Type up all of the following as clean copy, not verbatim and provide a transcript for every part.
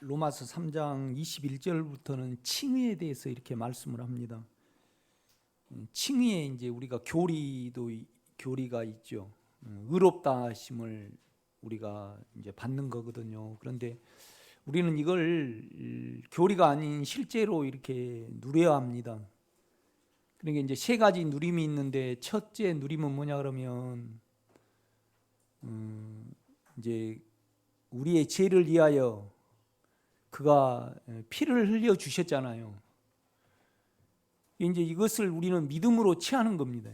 로마서 3장 21절부터는 칭의에 대해서 이렇게 말씀을 합니다. 칭의에 이제 우리가 교리가 있죠. 의롭다 하심을 우리가 이제 받는 거거든요. 그런데 우리는 이걸 교리가 아닌 실제로 이렇게 누려야 합니다. 그러니까 이제 세 가지 누림이 있는데 첫째 누림은 뭐냐 그러면 이제 우리의 죄를 위하여 그가 피를 흘려 주셨잖아요. 이제 이것을 우리는 믿음으로 취하는 겁니다.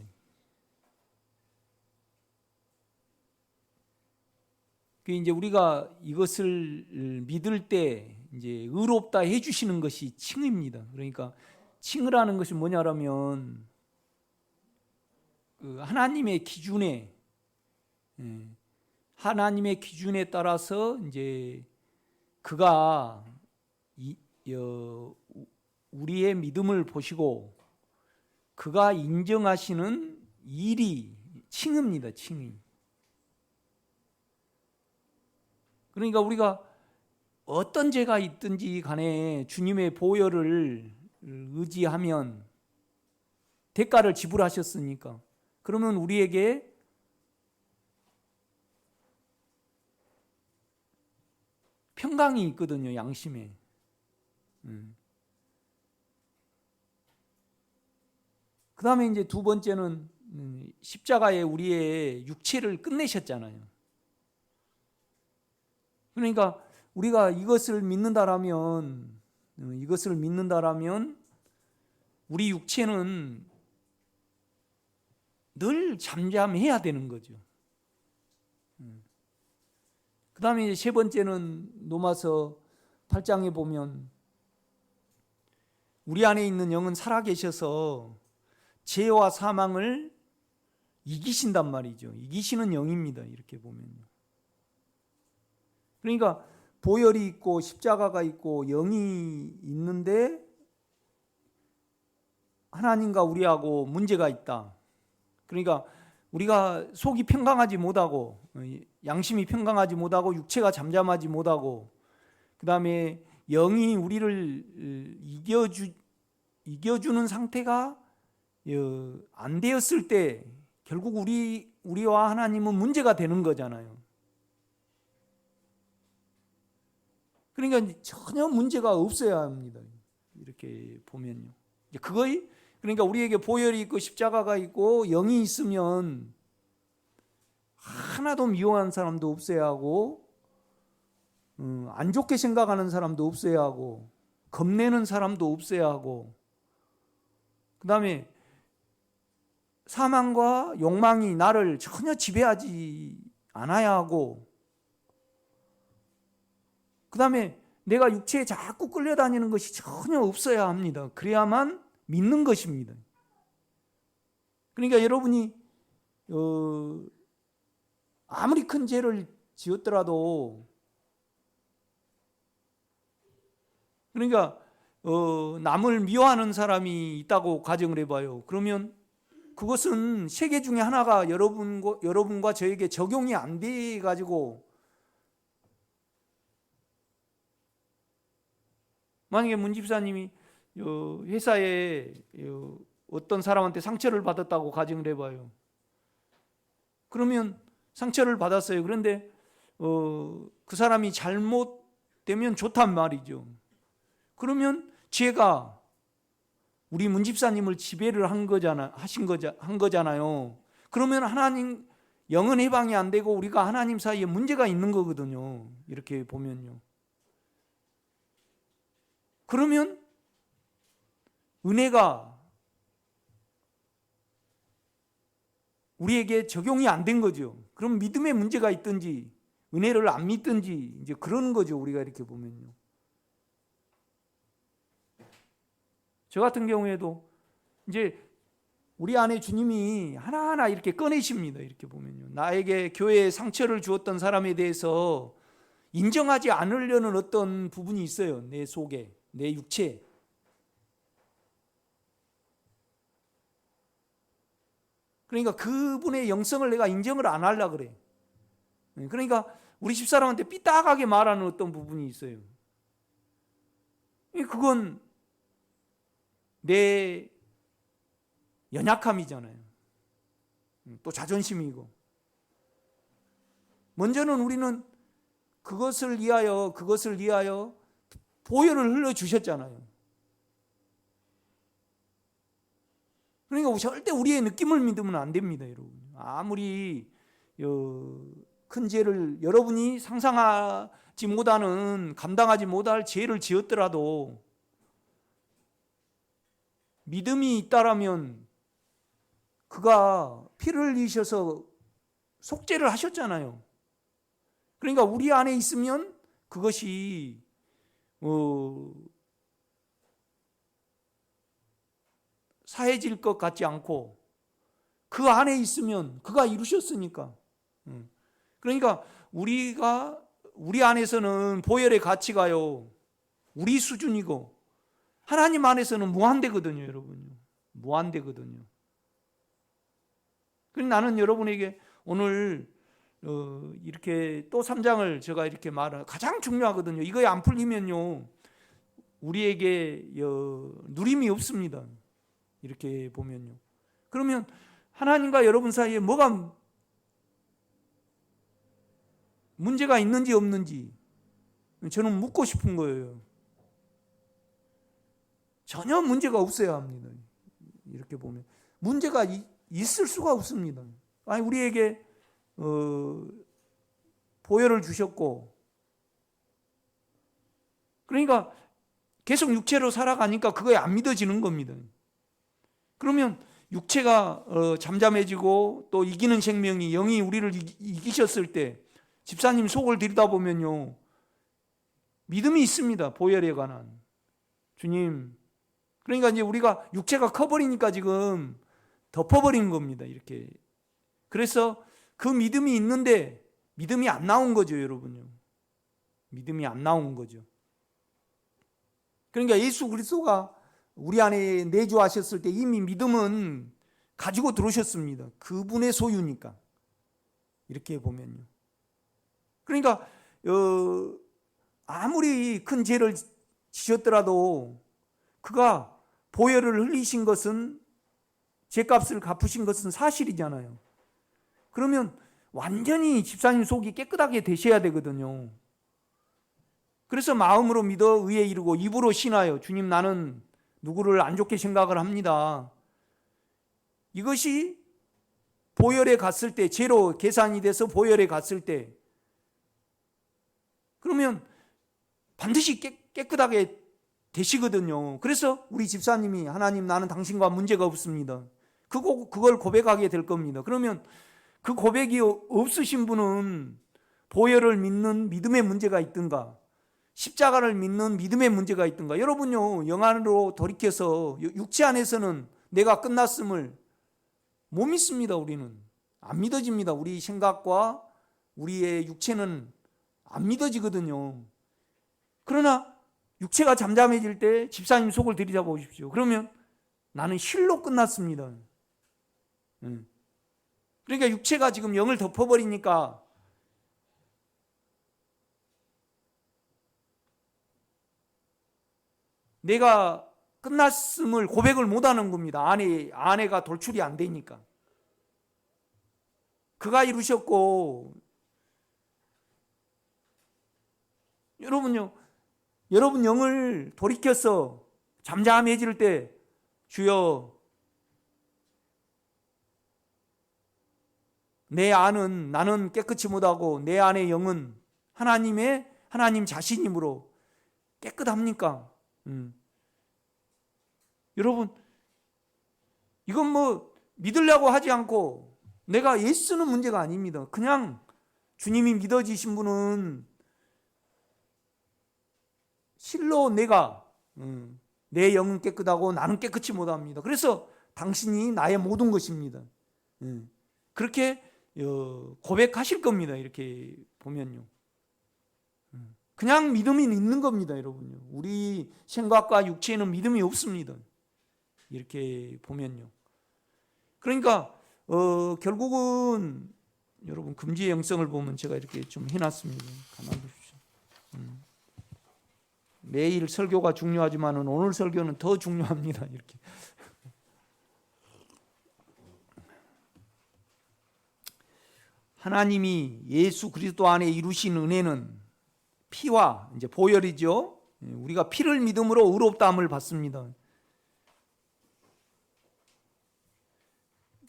이제 우리가 이것을 믿을 때 이제 의롭다 해주시는 것이 칭의입니다. 그러니까 칭의라는 것이 뭐냐라면 그 하나님의 기준에 따라서 이제 그가 우리의 믿음을 보시고 그가 인정하시는 일이 칭의입니다. 칭의. 그러니까 우리가 어떤 죄가 있든지 간에 주님의 보혈을 의지하면 대가를 지불하셨으니까 그러면 우리에게 평강이 있거든요. 양심에. 그 다음에 이제 두 번째는 십자가에 우리의 육체를 끝내셨잖아요. 그러니까 우리가 이것을 믿는다라면 우리 육체는 늘 잠잠해야 되는 거죠. 그 다음에 이제 세 번째는 로마서 8장에 보면 우리 안에 있는 영은 살아계셔서 죄와 사망을 이기신단 말이죠. 이기시는 영입니다. 이렇게 보면요. 그러니까 보혈이 있고 십자가가 있고 영이 있는데 하나님과 우리하고 문제가 있다. 그러니까 우리가 속이 평강하지 못하고 양심이 평강하지 못하고 육체가 잠잠하지 못하고 그 다음에 영이 우리를 이겨주는 상태가 안 되었을 때 결국 우리와 하나님은 문제가 되는 거잖아요. 그러니까 전혀 문제가 없어야 합니다. 이렇게 보면요. 그러니까 우리에게 보혈이 있고 십자가가 있고 영이 있으면 하나도 미워한 사람도 없어야 하고 안 좋게 생각하는 사람도 없어야 하고 겁내는 사람도 없어야 하고 그 다음에 사망과 욕망이 나를 전혀 지배하지 않아야 하고 그 다음에 내가 육체에 자꾸 끌려다니는 것이 전혀 없어야 합니다. 그래야만 믿는 것입니다. 그러니까 여러분이 아무리 큰 죄를 지었더라도 그러니까 남을 미워하는 사람이 있다고 가정을 해봐요. 그러면 그것은 세계 중에 하나가 여러분과 저에게 적용이 안 돼 가지고 만약에 문 집사님이 회사에 어떤 사람한테 상처를 받았다고 가정을 해봐요. 그러면 상처를 받았어요. 그런데 그 사람이 잘못되면 좋단 말이죠. 그러면 죄가 우리 문 집사님을 지배를 한 거잖아요. 그러면 하나님 영은 해방이 안 되고 우리가 하나님 사이에 문제가 있는 거거든요. 이렇게 보면요. 그러면 은혜가 우리에게 적용이 안 된 거죠. 그럼 믿음에 문제가 있든지 은혜를 안 믿든지 이제 그런 거죠. 우리가 이렇게 보면요. 저 같은 경우에도 이제 우리 안에 주님이 하나하나 이렇게 꺼내십니다. 이렇게 보면요. 나에게 교회에 상처를 주었던 사람에 대해서 인정하지 않으려는 어떤 부분이 있어요. 내 속에, 내 육체에. 그러니까 그분의 영성을 내가 인정을 안 하려고 그래. 그러니까 우리 집사람한테 삐딱하게 말하는 어떤 부분이 있어요. 그건 내 연약함이잖아요. 또 자존심이고. 먼저는 우리는 그것을 위하여 보혈을 흘려주셨잖아요. 그러니까 절대 우리의 느낌을 믿으면 안 됩니다, 여러분. 아무리 큰 죄를 여러분이 상상하지 못하는, 감당하지 못할 죄를 지었더라도 믿음이 있다라면 그가 피를 흘리셔서 속죄를 하셨잖아요. 그러니까 우리 안에 있으면 그것이 사해질 것 같지 않고 그 안에 있으면 그가 이루셨으니까. 그러니까 우리 안에서는 보혈의 가치가요, 우리 수준이고 하나님 안에서는 무한대거든요, 여러분. 무한대거든요. 그래서 나는 여러분에게 오늘 이렇게 또 3장을 제가 이렇게 말하는 가장 중요하거든요. 이거에 안 풀리면요, 우리에게 누림이 없습니다. 이렇게 보면요. 그러면 하나님과 여러분 사이에 뭐가 문제가 있는지 없는지 저는 묻고 싶은 거예요. 전혀 문제가 없어야 합니다. 이렇게 보면 문제가 있을 수가 없습니다. 아니, 우리에게 보혈을 주셨고, 그러니까 계속 육체로 살아가니까 그거에 안 믿어지는 겁니다. 그러면 육체가 잠잠해지고 또 이기는 생명이, 영이 우리를 이기셨을 때 집사님 속을 들여다보면요, 믿음이 있습니다. 보혈에 관한. 주님, 그러니까 이제 우리가 육체가 커버리니까 지금 덮어버린 겁니다. 이렇게. 그래서 그 믿음이 있는데 믿음이 안 나온 거죠, 여러분요. 믿음이 안 나온 거죠. 그러니까 예수 그리스도가 우리 안에 내주하셨을 때 이미 믿음은 가지고 들어오셨습니다. 그분의 소유니까. 이렇게 보면요. 그러니까 아무리 큰 죄를 지셨더라도 그가 보혈을 흘리신 것은, 죄값을 갚으신 것은 사실이잖아요. 그러면 완전히 집사님 속이 깨끗하게 되셔야 되거든요. 그래서 마음으로 믿어 의에 이르고 입으로 신하여 주님, 나는 누구를 안 좋게 생각을 합니다. 이것이 보혈에 갔을 때, 죄로 계산이 돼서 보혈에 갔을 때, 그러면 반드시 깨끗하게 되시거든요. 그래서 우리 집사님이, 하나님, 나는 당신과 문제가 없습니다, 그걸 고백하게 될 겁니다. 그러면 그 고백이 없으신 분은 보혈을 믿는 믿음의 문제가 있든가, 십자가를 믿는 믿음의 문제가 있든가. 여러분요, 영 안으로 돌이켜서 육체 안에서는 내가 끝났음을 못 믿습니다. 우리는 안 믿어집니다. 우리 생각과 우리의 육체는 안 믿어지거든요. 그러나 육체가 잠잠해질 때 집사님 속을 들여다보십시오. 그러면 나는 실로 끝났습니다. 그러니까 육체가 지금 영을 덮어버리니까 내가 끝났음을 고백을 못하는 겁니다. 아내가 돌출이 안 되니까. 그가 이루셨고, 여러분요, 여러분 영을 돌이켜서 잠잠해질 때, 주여, 내 안은, 나는 깨끗이 못하고 내 안의 영은 하나님 자신이므로 깨끗합니까? 여러분, 이건 뭐 믿으려고 하지 않고 내가 예수는 문제가 아닙니다. 그냥 주님이 믿어지신 분은 실로 내 영은 깨끗하고 나는 깨끗이 못합니다. 그래서 당신이 나의 모든 것입니다. 그렇게 고백하실 겁니다. 이렇게 보면요. 그냥 믿음이 있는 겁니다, 여러분요. 우리 생각과 육체에는 믿음이 없습니다. 이렇게 보면요. 그러니까 결국은 여러분 금지의 영성을 보면 제가 이렇게 좀 해놨습니다. 가만 보십시오. 매일 설교가 중요하지만 오늘 설교는 더 중요합니다. 이렇게. 하나님이 예수 그리스도 안에 이루신 은혜는 피와 이제 보혈이죠. 우리가 피를 믿음으로 의롭다함을 받습니다.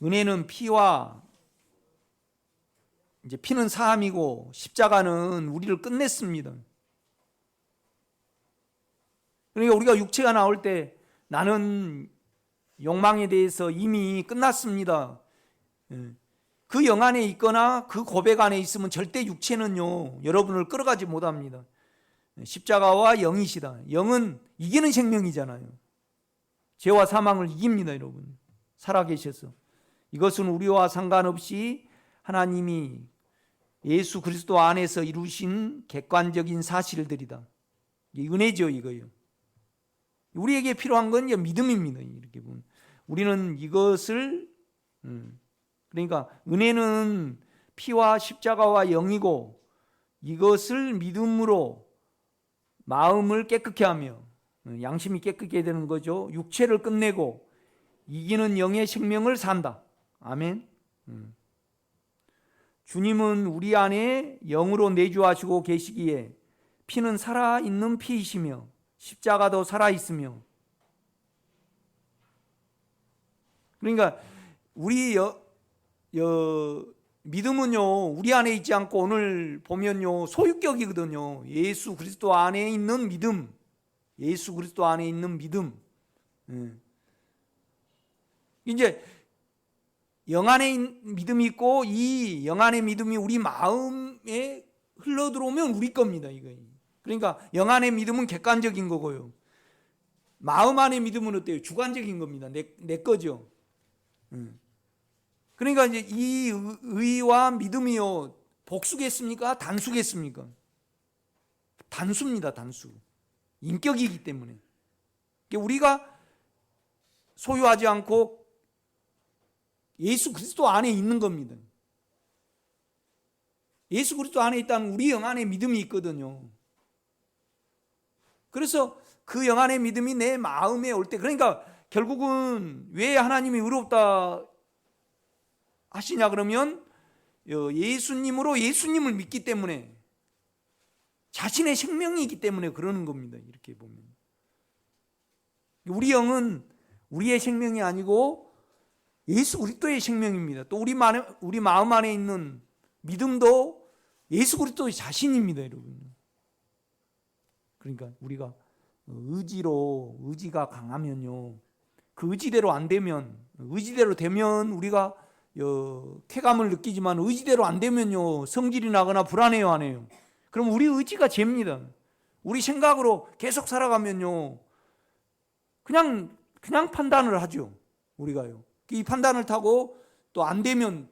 은혜는 피와 이제 피는 사함이고 십자가는 우리를 끝냈습니다. 그러니까 우리가 육체가 나올 때 나는 욕망에 대해서 이미 끝났습니다. 그 영 안에 있거나 그 고백 안에 있으면 절대 육체는요 여러분을 끌어가지 못합니다. 십자가와 영이시다. 영은 이기는 생명이잖아요. 죄와 사망을 이깁니다. 여러분 살아계셔서 이것은 우리와 상관없이 하나님이 예수 그리스도 안에서 이루신 객관적인 사실들이다. 이게 은혜죠. 이거요. 우리에게 필요한 건 믿음입니다. 이렇게 보면 우리는 이것을 그러니까 은혜는 피와 십자가와 영이고 이것을 믿음으로 마음을 깨끗게 하며 양심이 깨끗게 되는 거죠. 육체를 끝내고 이기는 영의 생명을 산다. 아멘. 주님은 우리 안에 영으로 내주하시고 계시기에 피는 살아있는 피이시며 십자가도 살아있으며 그러니까 우리 믿음은요 우리 안에 있지 않고 오늘 보면요 소유격이거든요. 예수 그리스도 안에 있는 믿음, 예수 그리스도 안에 있는 믿음. 이제 영 안에 믿음이 있고 이 영 안의 믿음이 우리 마음에 흘러 들어오면 우리 겁니다. 이거. 그러니까 영 안의 믿음은 객관적인 거고요. 마음 안의 믿음은 어때요? 주관적인 겁니다. 내 거죠. 그러니까 이제 이 의와 믿음이요 복수겠습니까? 단수겠습니까? 단수입니다. 단수. 인격이기 때문에 우리가 소유하지 않고 예수 그리스도 안에 있는 겁니다. 예수 그리스도 안에 있다면 우리 영 안에 믿음이 있거든요. 그래서 그 영 안의 믿음이 내 마음에 올 때 그러니까 결국은 왜 하나님이 의롭다 하시냐 그러면 예수님으로 예수님을 믿기 때문에 자신의 생명이 있기 때문에 그러는 겁니다. 이렇게 보면 우리 영은 우리의 생명이 아니고 예수 그리스도의 생명입니다. 또 우리 마음 안에 있는 믿음도 예수 그리스도의 자신입니다. 여러분. 그러니까 우리가 의지가 강하면요 그 의지대로 안 되면 의지대로 되면 우리가 쾌감을 느끼지만 의지대로 안 되면요 성질이 나거나 불안해요 안 해요? 그럼 우리 의지가 죄입니다. 우리 생각으로 계속 살아가면요 그냥 판단을 하죠. 우리가요 이 판단을 타고 또 안 되면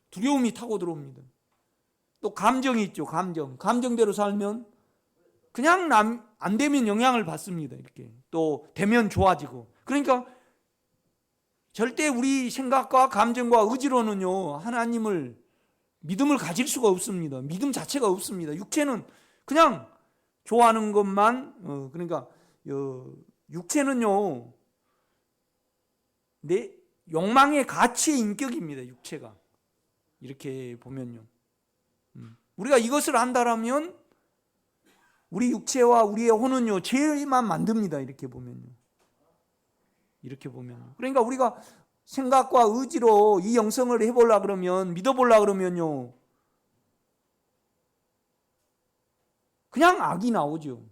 두려움이 타고 들어옵니다. 또 감정이 있죠. 감정대로 살면 그냥 안 되면 영향을 받습니다. 이렇게 또 되면 좋아지고 그러니까 절대 우리 생각과 감정과 의지로는요 하나님을 믿음을 가질 수가 없습니다. 믿음 자체가 없습니다. 육체는 그냥 좋아하는 것만 그러니까 육체는요 내 욕망의 가치의 인격입니다. 육체가 이렇게 보면요 우리가 이것을 안다라면 우리 육체와 우리의 혼은요 죄만 만듭니다. 이렇게 보면요 그러니까 우리가 생각과 의지로 이 영성을 해보려 그러면 믿어보려 그러면요 그냥 악이 나오죠.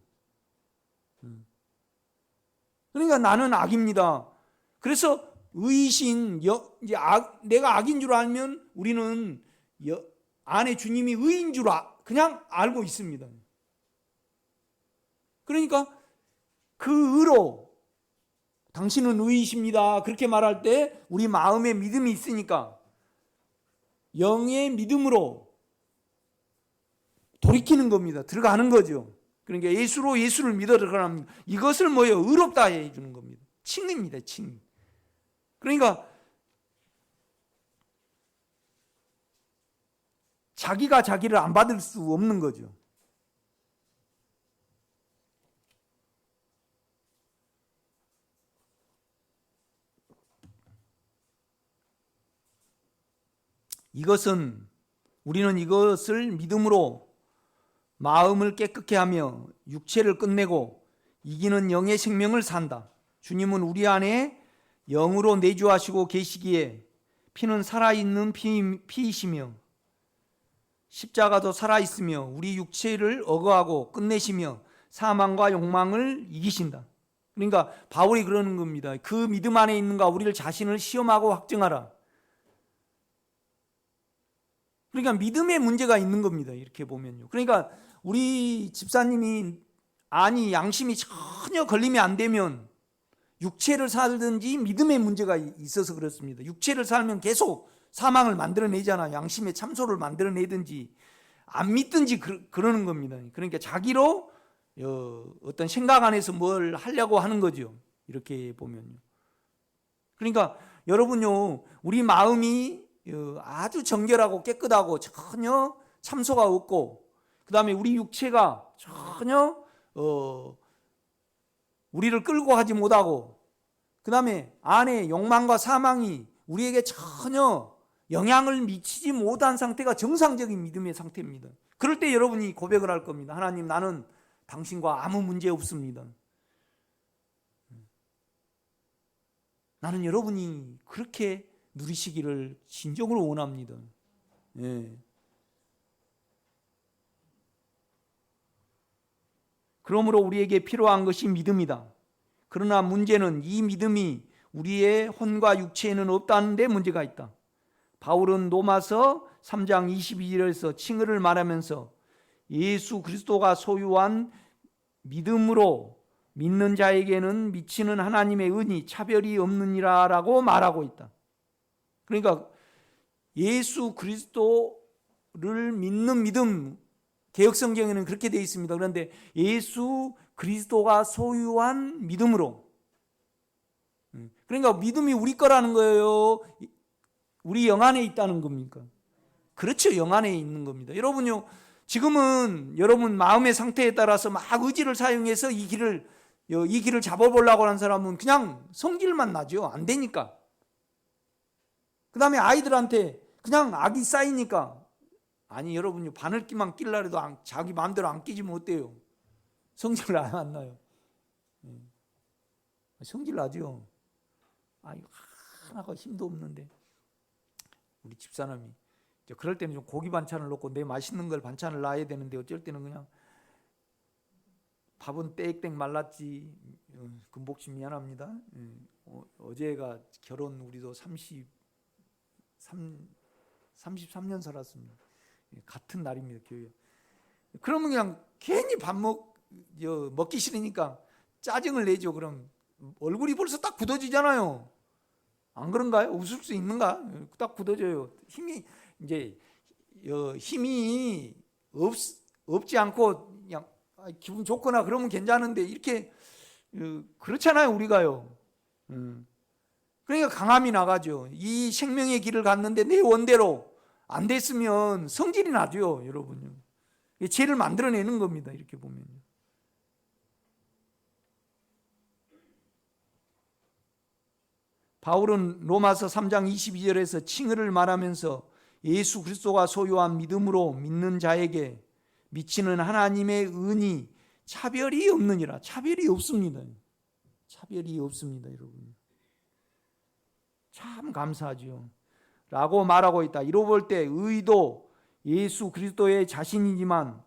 그러니까 나는 악입니다. 그래서 의신 이제 내가 악인 줄 알면 우리는 안에 주님이 의인 줄 그냥 알고 있습니다. 그러니까 그 의로 당신은 의이십니다 그렇게 말할 때 우리 마음에 믿음이 있으니까 영의 믿음으로 돌이키는 겁니다. 들어가는 거죠. 그러니까 예수를 믿어 들어가는 이것을 의롭다 해주는 겁니다. 칭입니다. 칭. 그러니까 자기가 자기를 안 받을 수 없는 거죠. 우리는 이것을 믿음으로 마음을 깨끗게 하며 육체를 끝내고 이기는 영의 생명을 산다. 주님은 우리 안에 영으로 내주하시고 계시기에 피는 살아있는 피이시며 십자가도 살아있으며 우리 육체를 억어하고 끝내시며 사망과 욕망을 이기신다. 그러니까 바울이 그러는 겁니다. 그 믿음 안에 있는가 우리를 자신을 시험하고 확증하라. 그러니까 믿음에 문제가 있는 겁니다. 이렇게 보면요. 그러니까 우리 집사님이 양심이 전혀 걸림이 안 되면 육체를 살든지 믿음에 문제가 있어서 그렇습니다. 육체를 살면 계속 사망을 만들어내잖아. 양심의 참소를 만들어내든지 안 믿든지 그러는 겁니다. 그러니까 자기로 어떤 생각 안에서 뭘 하려고 하는 거죠. 이렇게 보면요. 그러니까 여러분요, 우리 마음이 아주 정결하고 깨끗하고 전혀 참소가 없고, 그 다음에 우리 육체가 전혀 우리를 끌고 가지 못하고, 그 다음에 안에 욕망과 사망이 우리에게 전혀 영향을 미치지 못한 상태가 정상적인 믿음의 상태입니다. 그럴 때 여러분이 고백을 할 겁니다. 하나님, 나는 당신과 아무 문제 없습니다. 나는 여러분이 그렇게 누리시기를 진정으로 원합니다. 예. 그러므로 우리에게 필요한 것이 믿음이다. 그러나 문제는 이 믿음이 우리의 혼과 육체에는 없다는 데 문제가 있다. 바울은 로마서 3장 22절에서 칭의를 말하면서 예수 그리스도가 소유한 믿음으로 믿는 자에게는 미치는 하나님의 은이 차별이 없느니라 라고 말하고 있다. 그러니까 예수 그리스도를 믿는 믿음, 개역성경에는 그렇게 되어 있습니다. 그런데 예수 그리스도가 소유한 믿음으로, 그러니까 믿음이 우리 거라는 거예요? 우리 영 안에 있다는 겁니까? 그렇죠. 영 안에 있는 겁니다. 여러분요, 지금은 여러분 마음의 상태에 따라서 막 의지를 사용해서 이 길을 잡아보려고 하는 사람은 그냥 성질만 나죠. 안 되니까. 그 다음에 아이들한테 그냥 악이 쌓이니까, 아니 여러분요, 바늘기만 낄라 해도 자기 마음대로 안 끼지면 어때요? 성질 안 나요. 성질 나죠. 하나가 힘도 없는데. 우리 집사람이 그럴 때는 좀 고기 반찬을 넣고 내 맛있는 걸 반찬을 놔야 되는데 어쩔 때는 그냥 밥은 땡땡 말랐지. 금복씨 미안합니다. 어제가 결혼 우리도 33년 살았습니다. 같은 날입니다. 교회. 그러면 그냥 괜히 먹기 싫으니까 짜증을 내죠. 그럼 얼굴이 벌써 딱 굳어지잖아요. 안 그런가요? 웃을 수 있는가? 딱 굳어져요. 힘이 없지 않고 그냥 기분 좋거나 그러면 괜찮은데 이렇게 그렇잖아요. 우리가요. 그러니까 강함이 나가죠. 이 생명의 길을 갔는데 내 원대로 안 됐으면 성질이 나죠. 여러분요. 죄를 만들어내는 겁니다. 이렇게 보면요. 바울은 로마서 3장 22절에서 칭의를 말하면서 예수 그리스도가 소유한 믿음으로 믿는 자에게 미치는 하나님의 은이 차별이 없느니라. 차별이 없습니다. 차별이 없습니다, 여러분. 참 감사하죠. 라고 말하고 있다. 이로 볼 때 의도 예수 그리스도의 자신이지만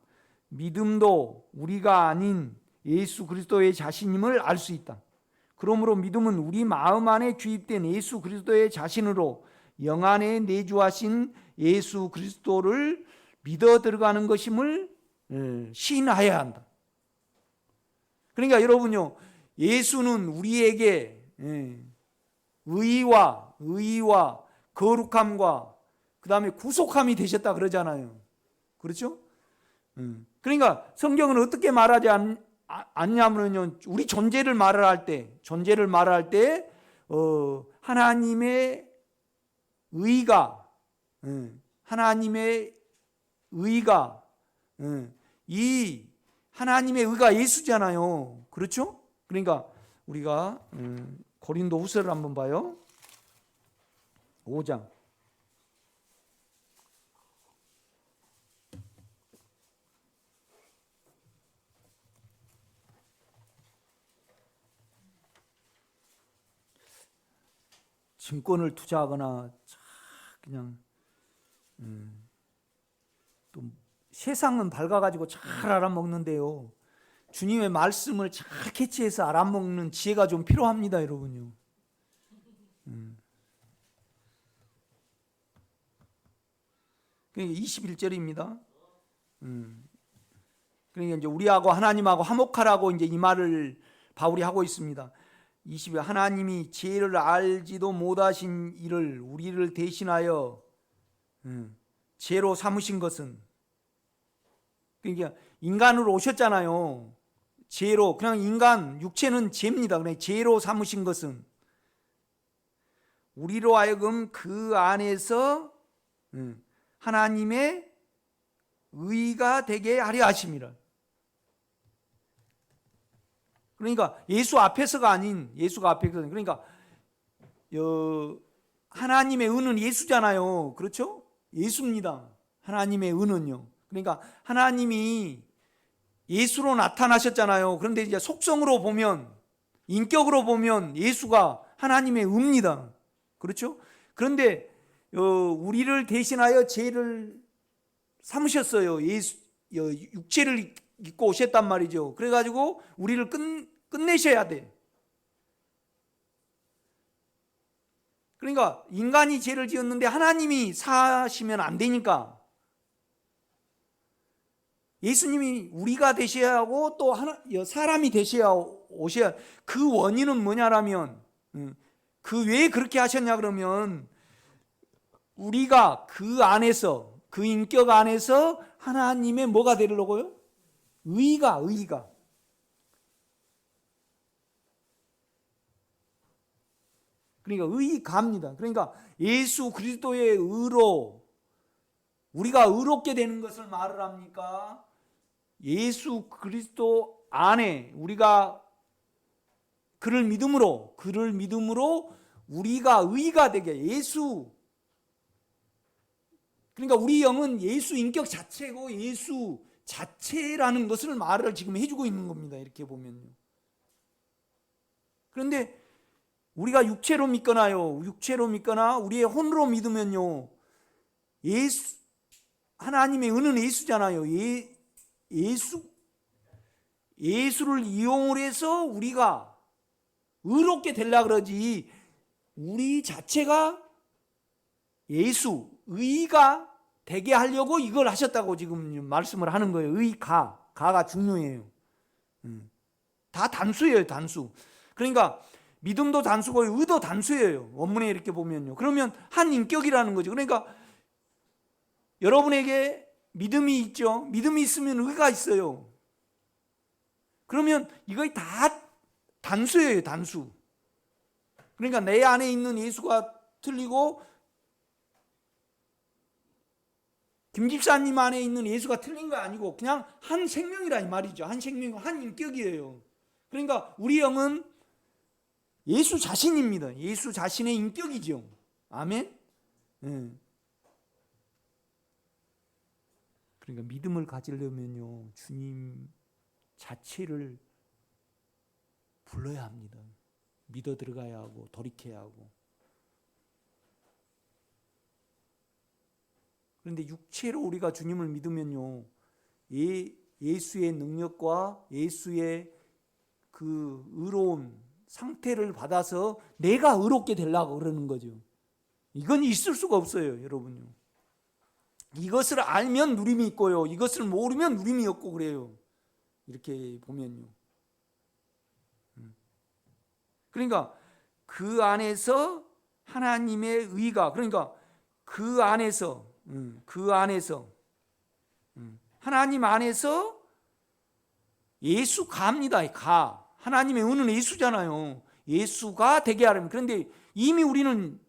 믿음도 우리가 아닌 예수 그리스도의 자신임을 알 수 있다. 그러므로 믿음은 우리 마음 안에 주입된 예수 그리스도의 자신으로 영 안에 내주하신 예수 그리스도를 믿어 들어가는 것임을 시인하여야 한다. 그러니까 여러분요, 예수는 우리에게 의와 거룩함과 그 다음에 구속함이 되셨다 그러잖아요. 그렇죠? 그러니까 성경은 어떻게 말하지 않냐면요, 우리 존재를 말할 때 하나님의 의가 이 하나님의 의가 예수잖아요. 그렇죠? 그러니까 우리가 고린도 후서를 한번 봐요. 5장 증권을 투자하거나 그냥 또 세상은 밝아가지고 잘 알아먹는데요, 주님의 말씀을 잘 캐치해서 알아먹는 지혜가 좀 필요합니다, 여러분요. 그러니까 21절입니다. 그러니까 이제 우리하고 하나님하고 화목하라고 이제 이 말을 바울이 하고 있습니다. 20에 하나님이 지혜를 알지도 못하신 이를 우리를 대신하여 죄로 삼으신 것은, 그러니까 인간으로 오셨잖아요. 죄로, 그냥 인간 육체는 죄입니다. 그냥 죄로 삼으신 것은 우리로 하여금 그 안에서 하나님의 의가 되게 하려 하심이라. 그러니까 예수 앞에서가 아닌, 예수가 앞에서, 그러니까 하나님의 의는 예수잖아요. 그렇죠? 예수입니다. 하나님의 의는요. 그러니까 하나님이 예수로 나타나셨잖아요. 그런데 이제 속성으로 보면, 인격으로 보면 예수가 하나님의 의입니다. 그렇죠? 그런데 우리를 대신하여 죄를 삼으셨어요. 육체를 입고 오셨단 말이죠. 그래가지고 우리를 끝내셔야 돼. 그러니까 인간이 죄를 지었는데 하나님이 사하시면 안 되니까 예수님이 우리가 되셔야 하고 또 사람이 되셔야 오셔야. 그 원인은 뭐냐라면, 그 왜 그렇게 하셨냐 그러면, 우리가 그 안에서, 그 인격 안에서 하나님의 뭐가 되려고요? 의가. 그러니까 의가입니다. 그러니까 예수 그리스도의 의로 우리가 의롭게 되는 것을 말을 합니까? 예수 그리스도 안에 우리가 그를 믿음으로 우리가 의가 되게, 예수, 그러니까 우리 영은 예수 인격 자체고 예수 자체라는 것을 말을 지금 해주고 있는 겁니다. 이렇게 보면요. 그런데 우리가 육체로 믿거나 우리의 혼으로 믿으면요, 하나님의 은은 예수잖아요. 예수를 이용을 해서 우리가 의롭게 되려고 그러지, 우리 자체가 예수, 의가 되게 하려고 이걸 하셨다고 지금 말씀을 하는 거예요. 가가 중요해요. 다 단수예요, 단수. 그러니까 믿음도 단수고 의도 단수예요. 원문에 이렇게 보면요. 그러면 한 인격이라는 거죠. 그러니까 여러분에게 믿음이 있죠. 믿음이 있으면 의가 있어요. 그러면 이거 다 단수예요, 단수. 그러니까 내 안에 있는 예수가 틀리고 김 집사님 안에 있는 예수가 틀린 거 아니고 그냥 한 생명이라 이 말이죠. 한 생명, 한 인격이에요. 그러니까 우리 영은 예수 자신입니다. 예수 자신의 인격이죠. 아멘. 그러니까 믿음을 가지려면요, 주님 자체를 불러야 합니다. 믿어 들어가야 하고 돌이켜야 하고. 그런데 육체로 우리가 주님을 믿으면요, 예수의 능력과 예수의 그 의로운 상태를 받아서 내가 의롭게 되려고 그러는 거죠. 이건 있을 수가 없어요, 여러분요. 이것을 알면 누림이 있고요, 이것을 모르면 누림이 없고 그래요. 이렇게 보면요. 그러니까 그 안에서 하나님의 의가, 그러니까 그 안에서 하나님 안에서 예수가입니다. 하나님의 의는 예수잖아요. 예수가 되게 하려면. 그런데 이미 우리는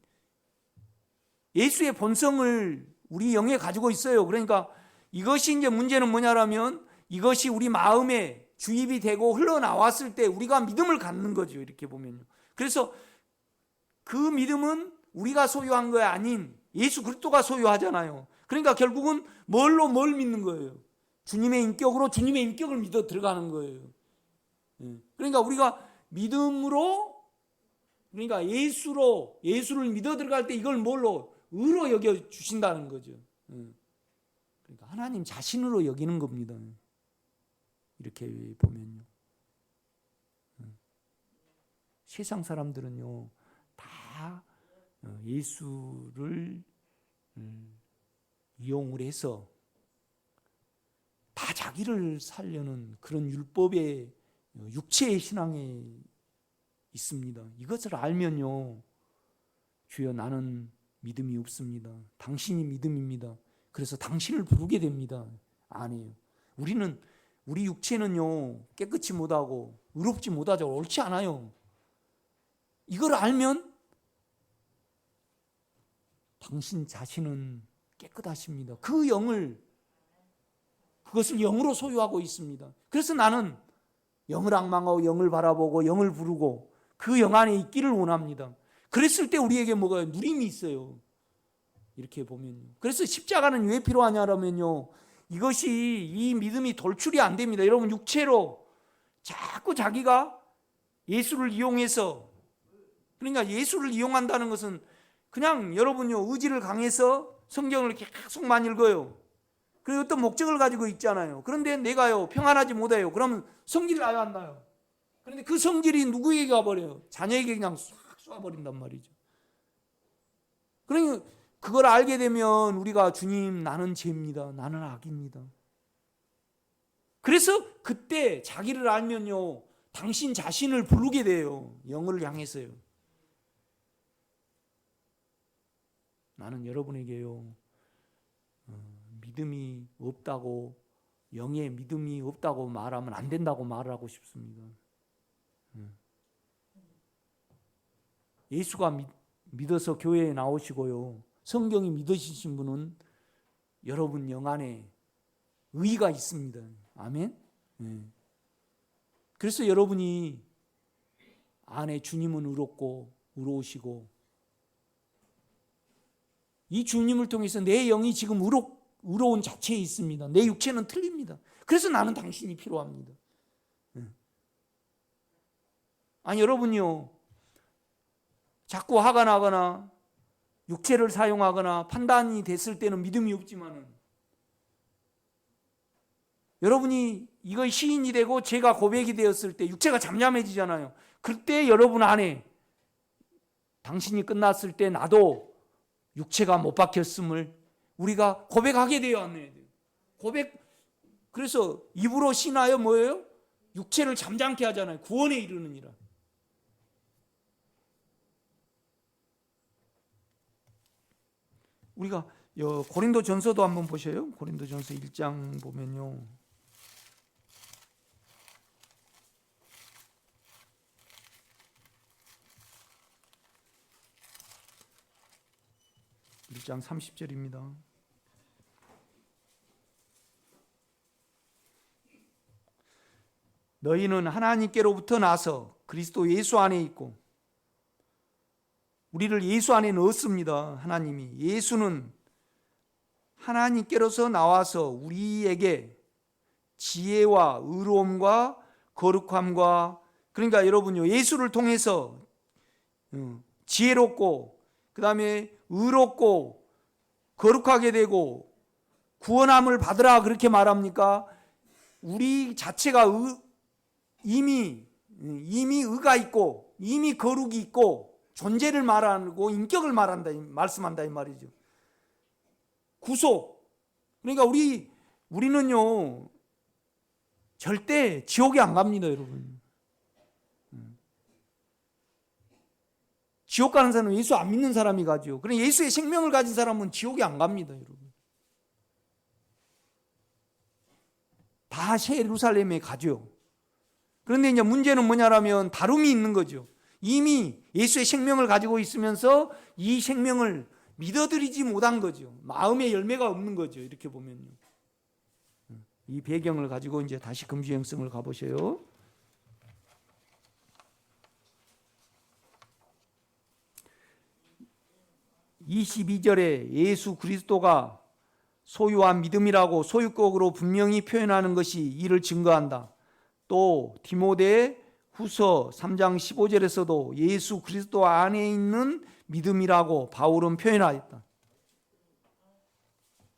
예수의 본성을 우리 영에 가지고 있어요. 그러니까 이것이 이제 문제는 뭐냐라면, 이것이 우리 마음에 주입이 되고 흘러나왔을 때 우리가 믿음을 갖는 거죠. 이렇게 보면요. 그래서 그 믿음은 우리가 소유한 거 아닌 예수 그리스도가 소유하잖아요. 그러니까 결국은 뭘 믿는 거예요? 주님의 인격으로 주님의 인격을 믿어 들어가는 거예요. 그러니까 우리가 믿음으로 그러니까 예수를 믿어 들어갈 때 이걸 뭘로? 의로 여겨 주신다는 거죠. 그러니까 하나님 자신으로 여기는 겁니다. 이렇게 보면요. 세상 사람들은요, 다 예수를 이용을 해서 다 자기를 살려는 그런 율법의 육체의 신앙에 있습니다. 이것을 알면요, 주여 나는 믿음이 없습니다. 당신이 믿음입니다. 그래서 당신을 부르게 됩니다. 아니에요. 우리 육체는요, 깨끗이 못하고 의롭지 못하죠. 옳지 않아요. 이걸 알면 당신 자신은 깨끗하십니다. 그것을 영으로 소유하고 있습니다. 그래서 나는 영을 앙망하고 영을 바라보고 영을 부르고 그 영 안에 있기를 원합니다. 그랬을 때 우리에게 뭐가 누림이 있어요. 이렇게 보면요. 그래서 십자가는 왜 필요하냐면요, 이것이 이 믿음이 돌출이 안 됩니다. 여러분 육체로 자꾸 자기가 예수를 이용해서, 그러니까 예수를 이용한다는 것은 그냥 여러분요 의지를 강해서 성경을 계속 많이 읽어요. 그리고 어떤 목적을 가지고 있잖아요. 그런데 내가요 평안하지 못해요. 그러면 성질이 나요, 안 나요? 그런데 그 성질이 누구에게 가버려요? 자녀에게 그냥 싹 쏴버린단 말이죠. 그러니 그걸 알게 되면 우리가 주님 나는 죄입니다. 나는 악입니다. 그래서 그때 자기를 알면요 당신 자신을 부르게 돼요. 영을 향해서요. 나는 여러분에게요 믿음이 없다고, 영의 믿음이 없다고 말하면 안 된다고 말하고 싶습니다. 예수가 믿어서 교회에 나오시고요, 성경이 믿으신 분은 여러분 영 안에 의가 있습니다. 아멘. 그래서 여러분이 안에 주님은 의롭고 의로우시고, 이 주님을 통해서 내 영이 지금 의로운 자체에 있습니다. 내 육체는 틀립니다. 그래서 나는 당신이 필요합니다. 아니 여러분요 자꾸 화가 나거나 육체를 사용하거나 판단이 됐을 때는 믿음이 없지만은, 여러분이 이거 시인이 되고 죄가 고백이 되었을 때 육체가 잠잠해지잖아요. 그때 여러분 안에 당신이 끝났을 때 나도 육체가 못 박혔음을 우리가 고백하게 돼요, 안 해야 돼요? 그래서 입으로 신하여 뭐예요? 육체를 잠잠케 하잖아요. 구원에 이르느니라. 우리가 고린도전서도 한번 보셔요. 고린도전서 1장 보면요, (1장) 30절입니다. 너희는 하나님께로부터 나서 그리스도 예수 안에 있고, 우리를 예수 안에 넣었습니다. 하나님이. 예수는 하나님께로서 나와서 우리에게 지혜와 의로움과 거룩함과, 그러니까 여러분요 예수를 통해서 지혜롭고 그 다음에 의롭고 거룩하게 되고 구원함을 받으라 그렇게 말합니까? 우리 자체가 이미 의가 있고 이미 거룩이 있고 존재를 말하고 인격을 말씀한다 이 말이죠. 구속. 그러니까 우리는요 절대 지옥에 안 갑니다, 여러분. 지옥 가는 사람은 예수 안 믿는 사람이 가죠. 그러나 예수의 생명을 가진 사람은 지옥에 안 갑니다, 여러분. 다 새 예루살렘에 가죠. 그런데 이제 문제는 뭐냐라면 다름이 있는 거죠. 이미 예수의 생명을 가지고 있으면서 이 생명을 믿어들이지 못한 거죠. 마음의 열매가 없는 거죠. 이렇게 보면요. 이 배경을 가지고 이제 다시 금주행성을 가보셔요. (22절에) 예수 그리스도가 소유한 믿음이라고 소유격으로 분명히 표현하는 것이 이를 증거한다. 또 디모데 후서 3장 15절에서도 예수 그리스도 안에 있는 믿음이라고 바울은 표현하였다.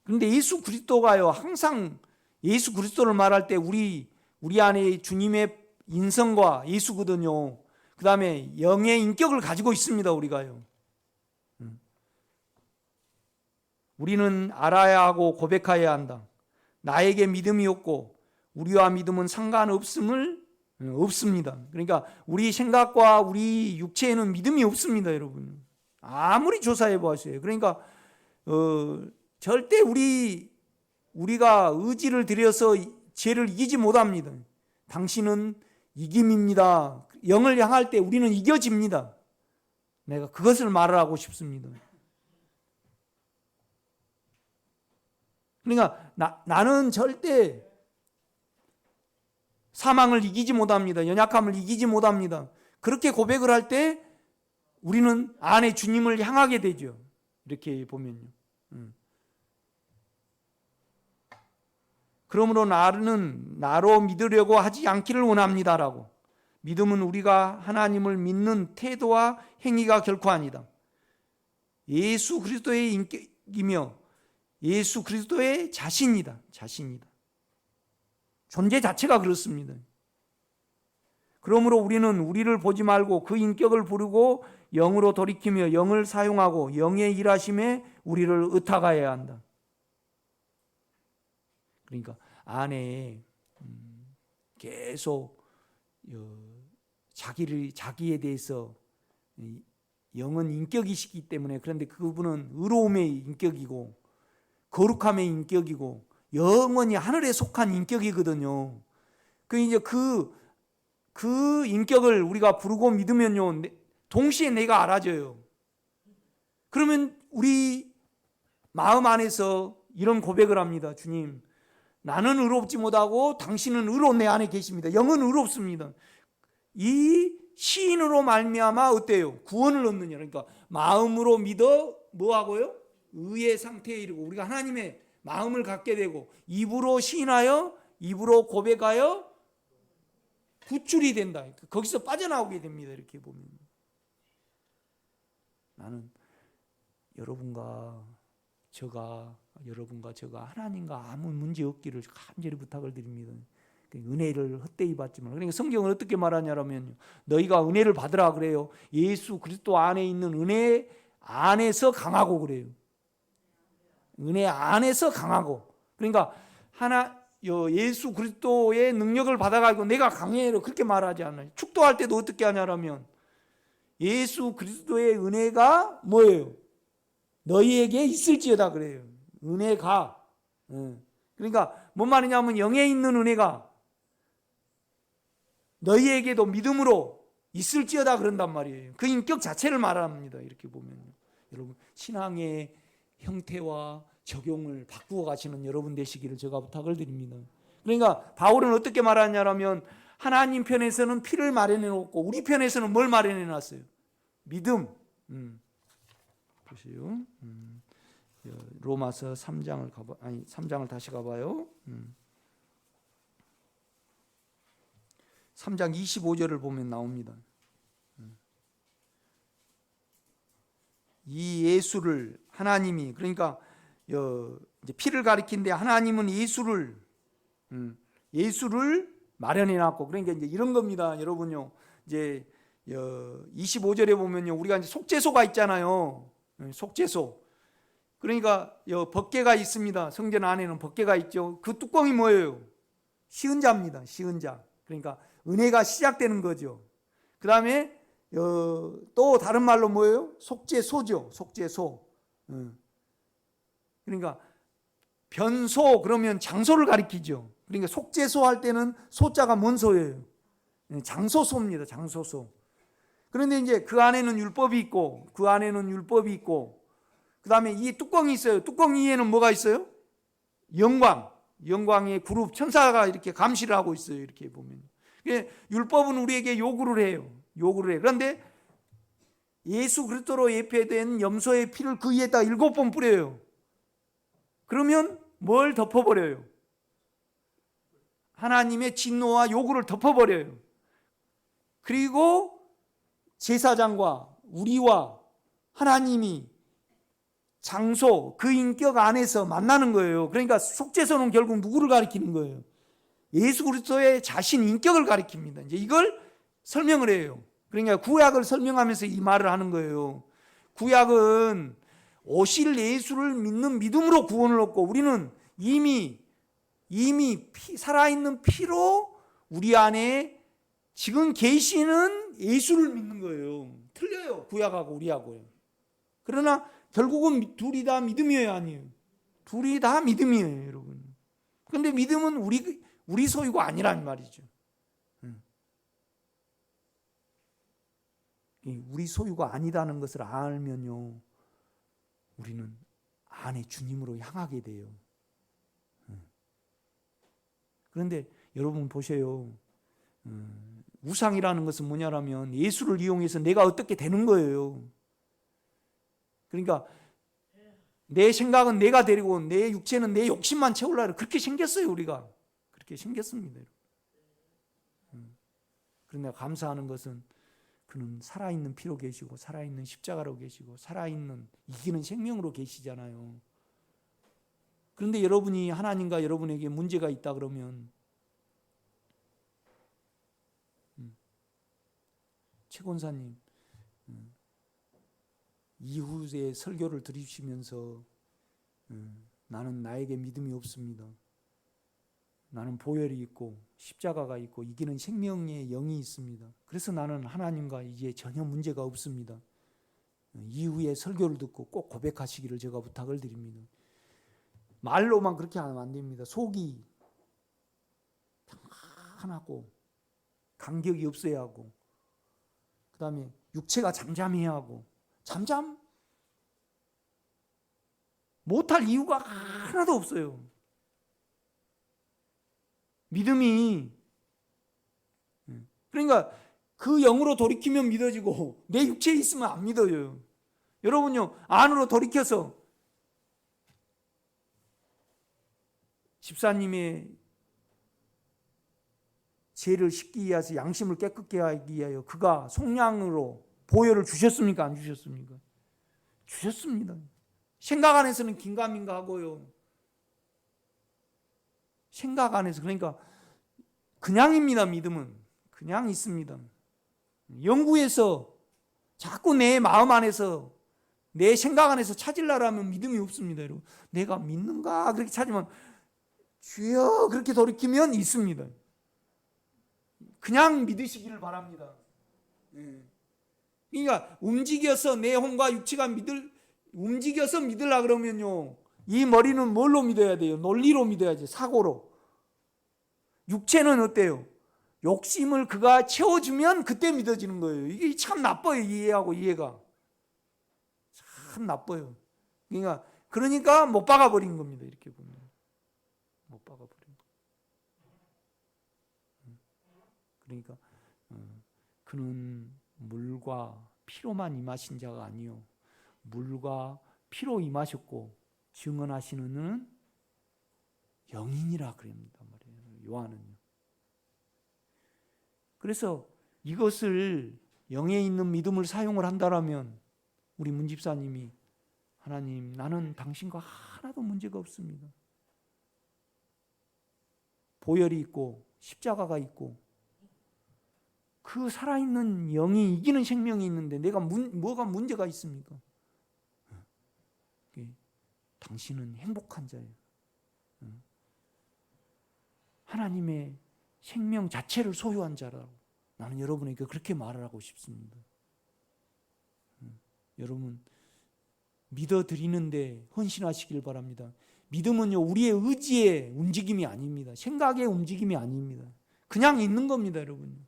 그런데 예수 그리스도가요, 항상 예수 그리스도를 말할 때 우리 안에 주님의 인성과 예수거든요. 그 다음에 영의 인격을 가지고 있습니다. 우리가요. 우리는 알아야 하고 고백해야 한다. 나에게 믿음이 없고 우리와 믿음은 없습니다. 그러니까 우리 생각과 우리 육체에는 믿음이 없습니다, 여러분. 아무리 조사해 보세요. 그러니까 절대 우리가 의지를 들여서 죄를 이기지 못합니다. 당신은 이김입니다. 영을 향할 때 우리는 이겨집니다. 내가 그것을 말하고 싶습니다. 그러니까 나는 절대 사망을 이기지 못합니다. 연약함을 이기지 못합니다. 그렇게 고백을 할 때 우리는 안에 주님을 향하게 되죠. 이렇게 보면요. 그러므로 나는 나로 믿으려고 하지 않기를 원합니다라고. 믿음은 우리가 하나님을 믿는 태도와 행위가 결코 아니다. 예수 그리스도의 인격이며 예수 그리스도의 자신이다. 존재 자체가 그렇습니다. 그러므로 우리는 우리를 보지 말고 그 인격을 부르고 영으로 돌이키며 영을 사용하고 영의 일하심에 우리를 의탁하여야 한다. 그러니까 안에 계속 자기에 대해서 영은 인격이시기 때문에, 그런데 그분은 의로움의 인격이고 거룩함의 인격이고 영원히 하늘에 속한 인격이거든요. 그 인격을 우리가 부르고 믿으면요, 동시에 내가 알아져요. 그러면 우리 마음 안에서 이런 고백을 합니다. 주님, 나는 의롭지 못하고 당신은 의로운 내 안에 계십니다. 영은 의롭습니다. 이 시인으로 말미암아 어때요? 구원을 얻느냐. 그러니까 마음으로 믿어 뭐하고요? 의의 상태에 이르고 우리가 하나님의 마음을 갖게 되고 입으로 시인하여 입으로 고백하여 구출이 된다. 거기서 빠져나오게 됩니다. 이렇게 보면 나는 여러분과 저가 하나님과 아무 문제 없기를 간절히 부탁을 드립니다. 은혜를 헛되이 받지만, 그러니까 성경은 어떻게 말하냐면 너희가 은혜를 받으라 그래요. 예수 그리스도 안에 있는 은혜 안에서 강하고 그래요. 은혜 안에서 강하고. 그러니까 예수 그리스도의 능력을 받아가지고 내가 강해로 그렇게 말하지 않아요. 축도할 때도 어떻게 하냐면 예수 그리스도의 은혜가 뭐예요? 너희에게 있을지어다 그래요. 은혜가. 그러니까 뭔 말이냐면 영에 있는 은혜가 너희에게도 믿음으로 있을지어다 그런단 말이에요. 그 인격 자체를 말합니다. 이렇게 보면 여러분 신앙의 형태와 적용을 바꾸어 가시는 여러분 되시기를 제가 부탁을 드립니다. 그러니까 바울은 어떻게 말하냐면 하나님 편에서는 피를 마련해 놓고 우리 편에서는 뭘 마련해 놨어요? 믿음. 보세요. 로마서 3장을 다시 가봐요. 3장 25절을 보면 나옵니다. 이 예수를 하나님이, 그러니까 이제 피를 가리킨데 하나님은 예수를 마련해 놨고, 그러니까 이제 이런 겁니다. 여러분요. 이제 25절에 보면요. 우리가 이제 속죄소가 있잖아요. 속죄소. 그러니까 법궤가 있습니다. 성전 안에는 법궤가 있죠. 그 뚜껑이 뭐예요? 시은자입니다. 시은자. 그러니까 은혜가 시작되는 거죠. 그 다음에 또 다른 말로 뭐예요? 속죄소죠. 속죄소. 그러니까 변소 그러면 장소를 가리키죠. 그러니까 속죄소 할 때는 소자가 뭔 소예요? 장소소입니다. 장소소. 그런데 이제 그 안에는 율법이 있고 그 다음에 이 뚜껑이 있어요. 뚜껑 위에는 뭐가 있어요? 영광의 그룹 천사가 이렇게 감시를 하고 있어요. 이렇게 보면 율법은 우리에게 요구를 해요. 그런데 예수 그리스도로 예표된 염소의 피를 그 위에다 7번 뿌려요. 그러면 뭘 그리고 제사장과 우리와 하나님이 장소, 그 인격 안에서 만나는 거예요. 그러니까 속죄소는 결국 누구를 가리키는 거예요? 예수 그리스도의 자신 인격을 가리킵니다. 이제 이걸 설명을 해요. 그러니까 구약을 설명하면서 이 말을 하는 거예요. 구약은 오실 예수를 믿는 믿음으로 구원을 얻고, 우리는 이미 살아있는 피로 우리 안에 지금 계시는 예수를 믿는 거예요. 틀려요, 구약하고 우리하고요. 그러나 결국은 둘이 다 믿음이에요, 아니에요? 둘이 다 믿음이에요, 여러분. 그런데 믿음은 우리 소유가 아니란 말이죠. 우리 소유가 아니다는 것을 알면요, 우리는 안에 주님으로 향하게 돼요. 그런데 여러분 보세요. 우상이라는 것은 뭐냐면 예수를 이용해서 내가 어떻게 되는 거예요. 그러니까 내 생각은 내가 되고 내 육체는 내 욕심만 채우려고 그렇게 생겼어요. 우리가 그렇게 생겼습니다. 그런데 감사하는 것은 그는 살아있는 피로 계시고 살아있는 십자가로 계시고 살아있는 이기는 생명으로 계시잖아요. 그런데 여러분이 하나님과 여러분에게 문제가 있다 그러면 최 권사님 이후에 설교를 들으시면서 나는 나에게 믿음이 없습니다. 나는 보혈이 있고 십자가가 있고 이기는 생명의 영이 있습니다. 그래서 나는 하나님과 이제 전혀 문제가 없습니다. 이후에 설교를 듣고 꼭 고백하시기를 제가 부탁을 드립니다. 말로만 그렇게 하면 안 됩니다. 속이 평안하고 간격이 없어야 하고, 그 다음에 육체가 잠잠해야 하고, 잠잠 못할 이유가 하나도 없어요. 믿음이, 그러니까 그 영으로 돌이키면 믿어지고 내 육체에 있으면 안 믿어요. 여러분요, 안으로 돌이켜서 집사님의 죄를 씻기 위해서 양심을 깨끗게 하기 위하여 그가 속량으로 보혈을 주셨습니까? 안 주셨습니까? 주셨습니다. 생각 안에서는 긴가민가 하고요. 생각 안에서, 그러니까 그냥입니다. 믿음은 그냥 있습니다. 연구해서 자꾸 내 마음 안에서 내 생각 안에서 찾으려면 믿음이 없습니다. 여러분, 내가 믿는가 그렇게 찾으면 주여 그렇게 돌이키면 있습니다. 그냥 믿으시기를 바랍니다. 그러니까 움직여서 내 혼과 육체가 움직여서 믿으려 그러면요, 이 머리는 뭘로 믿어야 돼요? 논리로 믿어야지, 사고로. 육체는 어때요? 욕심을 그가 채워주면 그때 믿어지는 거예요. 이게 참 나빠요. 이해가 참 나빠요. 그러니까 못 박아버린 겁니다. 이렇게 보면 못 박아버린 거. 그러니까 그는 물과 피로만 임하신 자가 아니요, 물과 피로 임하셨고 증언하시는 이는 영이니라 그럽니다 말이에요, 요한은요. 그래서 이것을 영에 있는 믿음을 사용을 한다라면 우리 문 집사님이 하나님, 나는 당신과 하나도 문제가 없습니다. 보혈이 있고 십자가가 있고 그 살아있는 영이 이기는 생명이 있는데 내가 뭐가 문제가 있습니까? 당신은 행복한 자예요. 하나님의 생명 자체를 소유한 자라고 나는 여러분에게 그렇게 말을 하고 싶습니다. 여러분, 믿어드리는데 헌신하시길 바랍니다. 믿음은요, 우리의 의지의 움직임이 아닙니다. 생각의 움직임이 아닙니다. 그냥 있는 겁니다, 여러분.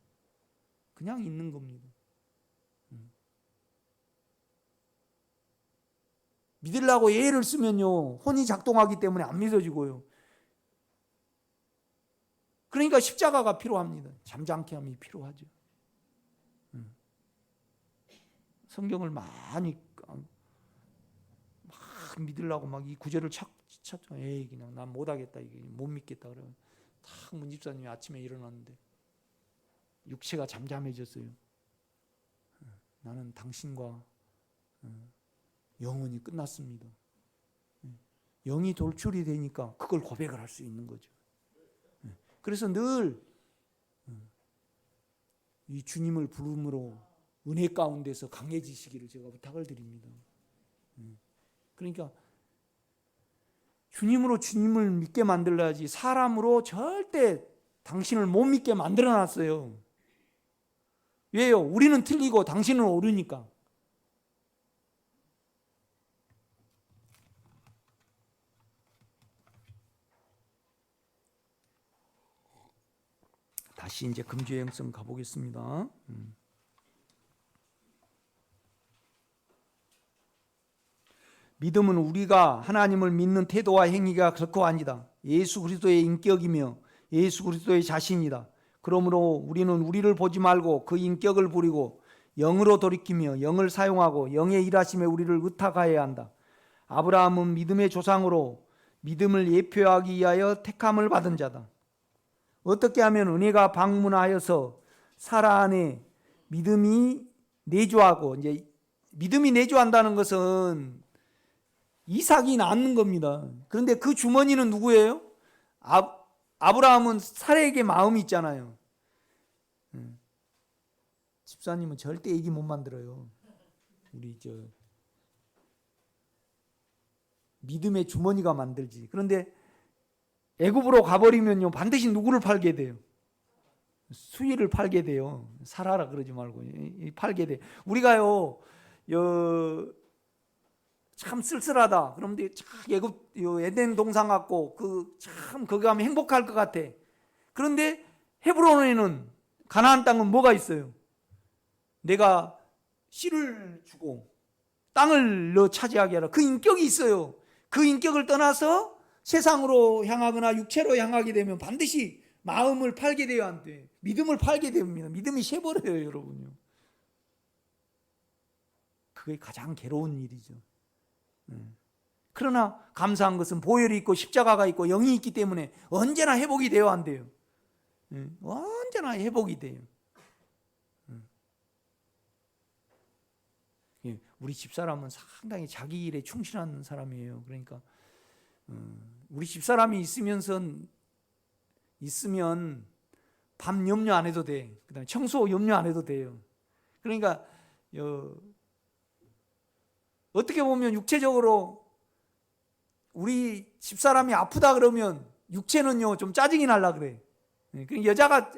그냥 있는 겁니다. 믿으려고 예를 쓰면요, 혼이 작동하기 때문에 안 믿어지고요. 그러니까 십자가가 필요합니다. 잠잠케 함이 필요하죠. 성경을 많이 막 믿으려고 막 이 구절을 찾죠. 에이, 그냥 난 못하겠다, 이게 못 믿겠다 그러면 탁 문 집사님이 아침에 일어났는데 육체가 잠잠해졌어요. 나는 당신과 영원히 끝났습니다. 영이 돌출이 되니까 그걸 고백을 할 수 있는 거죠. 그래서 늘 이 주님을 부름으로 은혜 가운데서 강해지시기를 제가 부탁을 드립니다. 그러니까 주님으로 주님을 믿게 만들어야지 사람으로 절대 당신을 못 믿게 만들어놨어요. 왜요? 우리는 틀리고 당신은 옳으니까. 다시 이제 금주의 영성 가보겠습니다. 믿음은 우리가 하나님을 믿는 태도와 행위가 결코 아니다. 예수 그리스도의 인격이며 예수 그리스도의 자신이다. 그러므로 우리는 우리를 보지 말고 그 인격을 부리고 영으로 돌이키며 영을 사용하고 영의 일하심에 우리를 의탁하여야 한다. 아브라함은 믿음의 조상으로 믿음을 예표하기 위하여 택함을 받은 자다. 어떻게 하면 은혜가 방문하여서 사라 안에 믿음이 내주하고, 이제 믿음이 내주한다는 것은 이삭이 낳는 겁니다. 그런데 그 주머니는 누구예요? 아브라함은 사라에게 마음이 있잖아요. 집사님은 절대 얘기 못 만들어요. 우리 믿음의 주머니가 만들지. 그런데 애굽으로 가버리면요 반드시 누구를 팔게 돼요? 수위를 팔게 돼요. 사라라 그러지 말고 팔게 돼. 우리가요 참 쓸쓸하다. 그런데 애굽 에덴 동산 같고 참 거기 가면 행복할 것 같아. 그런데 헤브론에는 가나안 땅은 뭐가 있어요? 내가 씨를 주고 땅을 너 차지하게 하라. 그 인격이 있어요. 그 인격을 떠나서 세상으로 향하거나 육체로 향하게 되면 반드시 마음을 팔게 돼야 한대. 믿음을 팔게 됩니다. 믿음이 새버려요, 여러분요. 그게 가장 괴로운 일이죠. 그러나 감사한 것은 보혈이 있고 십자가가 있고 영이 있기 때문에 언제나 회복이 되어야 한대요. 언제나 회복이 돼요. 우리 집사람은 상당히 자기 일에 충실한 사람이에요. 그러니까 우리 집사람이 있으면 밤 염려 안 해도 돼. 그다음에 청소 염려 안 해도 돼요. 그러니까 어떻게 보면 육체적으로 우리 집사람이 아프다 그러면 육체는요 좀 짜증이 날라 그래. 그러니까 여자가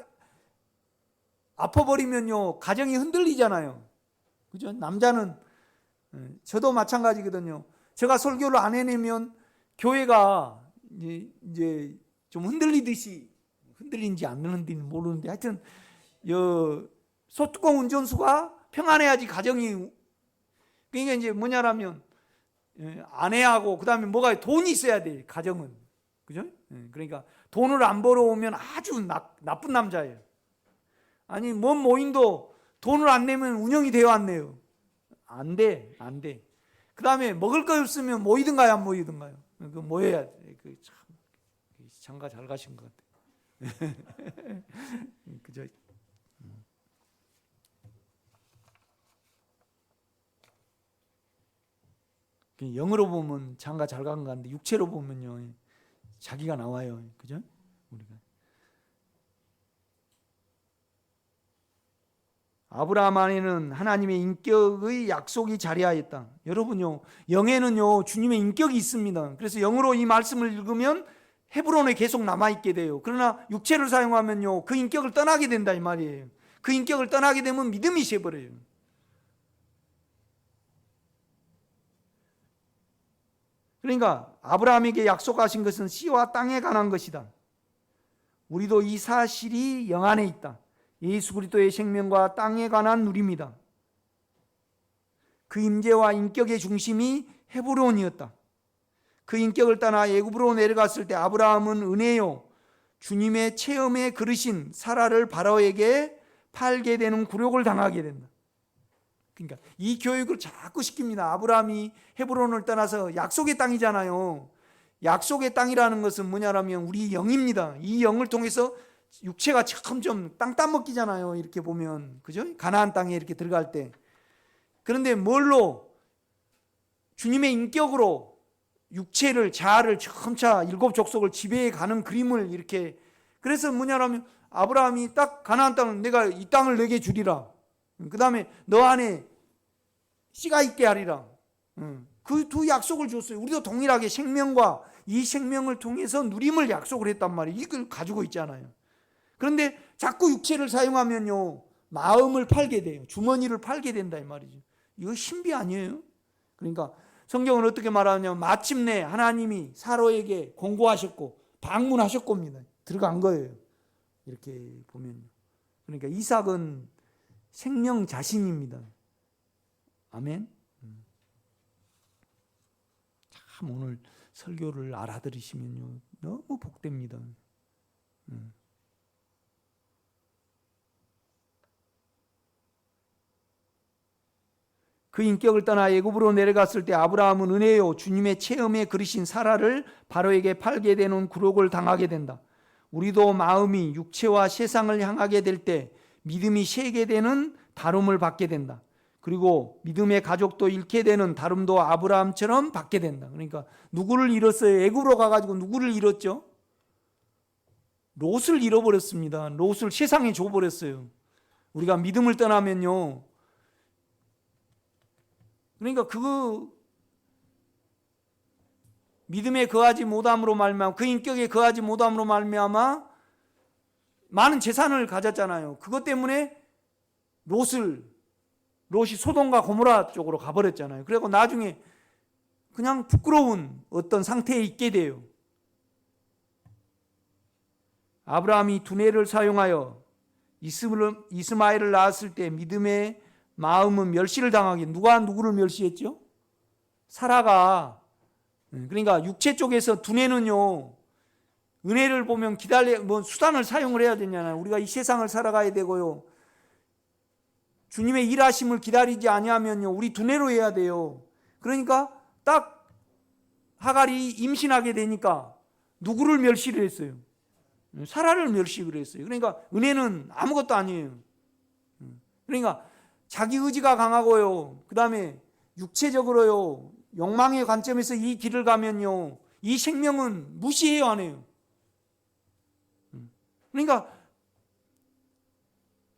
아파버리면요 가정이 흔들리잖아요. 그죠? 남자는 저도 마찬가지거든요. 제가 설교를 안 해내면 교회가 이제 좀 흔들린지 안 흔들린지 모르는데 하여튼 소뚜껑 운전수가 평안해야지 가정이. 그러니까 이제 뭐냐라면 아내하고 그다음에 뭐가 돈이 있어야 돼 가정은. 그죠? 그러니까 돈을 안 벌어오면 아주 나쁜 남자예요. 아니 뭔 모임도 돈을 안 내면 운영이 되어 안 내요. 안 돼. 그다음에 먹을 거 없으면 모이든가요 안 모이든가요? 그 모여야 돼. 참 장가 잘 가신 것 같아. 그죠? 영으로 보면 장가 잘 간 것 같은데 육체로 보면요 자기가 나와요. 그죠? 우리가 아브라함 안에는 하나님의 인격의 약속이 자리하였다. 여러분요 영에는요 주님의 인격이 있습니다. 그래서 영으로 이 말씀을 읽으면 헤브론에 계속 남아있게 돼요. 그러나 육체를 사용하면요 그 인격을 떠나게 된다 이 말이에요. 그 인격을 떠나게 되면 믿음이 새버려요. 그러니까 아브라함에게 약속하신 것은 씨와 땅에 관한 것이다. 우리도 이 사실이 영 안에 있다. 예수 그리스도의 생명과 땅에 관한 누림이다. 그 임재와 인격의 중심이 헤브론이었다. 그 인격을 떠나 애굽으로 내려갔을 때 아브라함은 은혜요 주님의 체험에 그르신 사라를 바로에게 팔게 되는 굴욕을 당하게 된다. 그러니까 이 교육을 자꾸 시킵니다. 아브라함이 헤브론을 떠나서 약속의 땅이잖아요. 약속의 땅이라는 것은 뭐냐라면 우리 영입니다. 이 영을 통해서 육체가 점점 땅 따먹기잖아요. 이렇게 보면 그죠? 가나안 땅에 이렇게 들어갈 때. 그런데 뭘로 주님의 인격으로 육체를 자아를 점차 일곱 족속을 지배해 가는 그림을 이렇게 그래서 뭐냐라면 아브라함이 딱 가나안 땅을 내가 이 땅을 내게 주리라. 그 다음에 너 안에 씨가 있게 하리라. 그 두 약속을 줬어요. 우리도 동일하게 생명과 이 생명을 통해서 누림을 약속을 했단 말이에요. 이걸 가지고 있잖아요. 그런데 자꾸 육체를 사용하면요 마음을 팔게 돼요. 주머니를 팔게 된다 이 말이죠. 이거 신비 아니에요? 그러니까 성경은 어떻게 말하냐면 마침내 하나님이 사로에게 공고하셨고 방문하셨고입니다. 들어간 거예요. 이렇게 보면 그러니까 이삭은 생명 자신입니다. 아멘. 참 오늘 설교를 알아들으시면요 너무 복됩니다. 그 인격을 떠나 애굽으로 내려갔을 때 아브라함은 은혜요 주님의 체험에 그리신 사라를 바로에게 팔게 되는 굴욕을 당하게 된다. 우리도 마음이 육체와 세상을 향하게 될 때 믿음이 새게 되는 다름을 받게 된다. 그리고 믿음의 가족도 잃게 되는 다름도 아브라함처럼 받게 된다. 그러니까 누구를 잃었어요? 애굽으로 가가지고 누구를 잃었죠? 롯을 잃어버렸습니다. 롯을 세상에 줘버렸어요. 우리가 믿음을 떠나면요 그러니까 그 믿음에 거하지 못함으로 말미암아 그 인격에 거하지 못함으로 말미암아 많은 재산을 가졌잖아요. 그것 때문에 롯이 소돔과 고모라 쪽으로 가버렸잖아요. 그리고 나중에 그냥 부끄러운 어떤 상태에 있게 돼요. 아브라함이 두뇌를 사용하여 이스마엘을 낳았을 때 믿음의 마음은 멸시를 당하게. 누가 누구를 멸시했죠? 사라가. 그러니까 육체 쪽에서 두뇌는요 은혜를 보면 수단을 사용을 해야 되잖아요. 우리가 이 세상을 살아가야 되고요 주님의 일하심을 기다리지 아니하면요 우리 두뇌로 해야 돼요. 그러니까 딱 하갈이 임신하게 되니까 누구를 멸시를 했어요? 사라를 멸시를 했어요. 그러니까 은혜는 아무것도 아니에요. 그러니까 자기 의지가 강하고요 그 다음에 육체적으로요 욕망의 관점에서 이 길을 가면요 이 생명은 무시해요 안 해요? 그러니까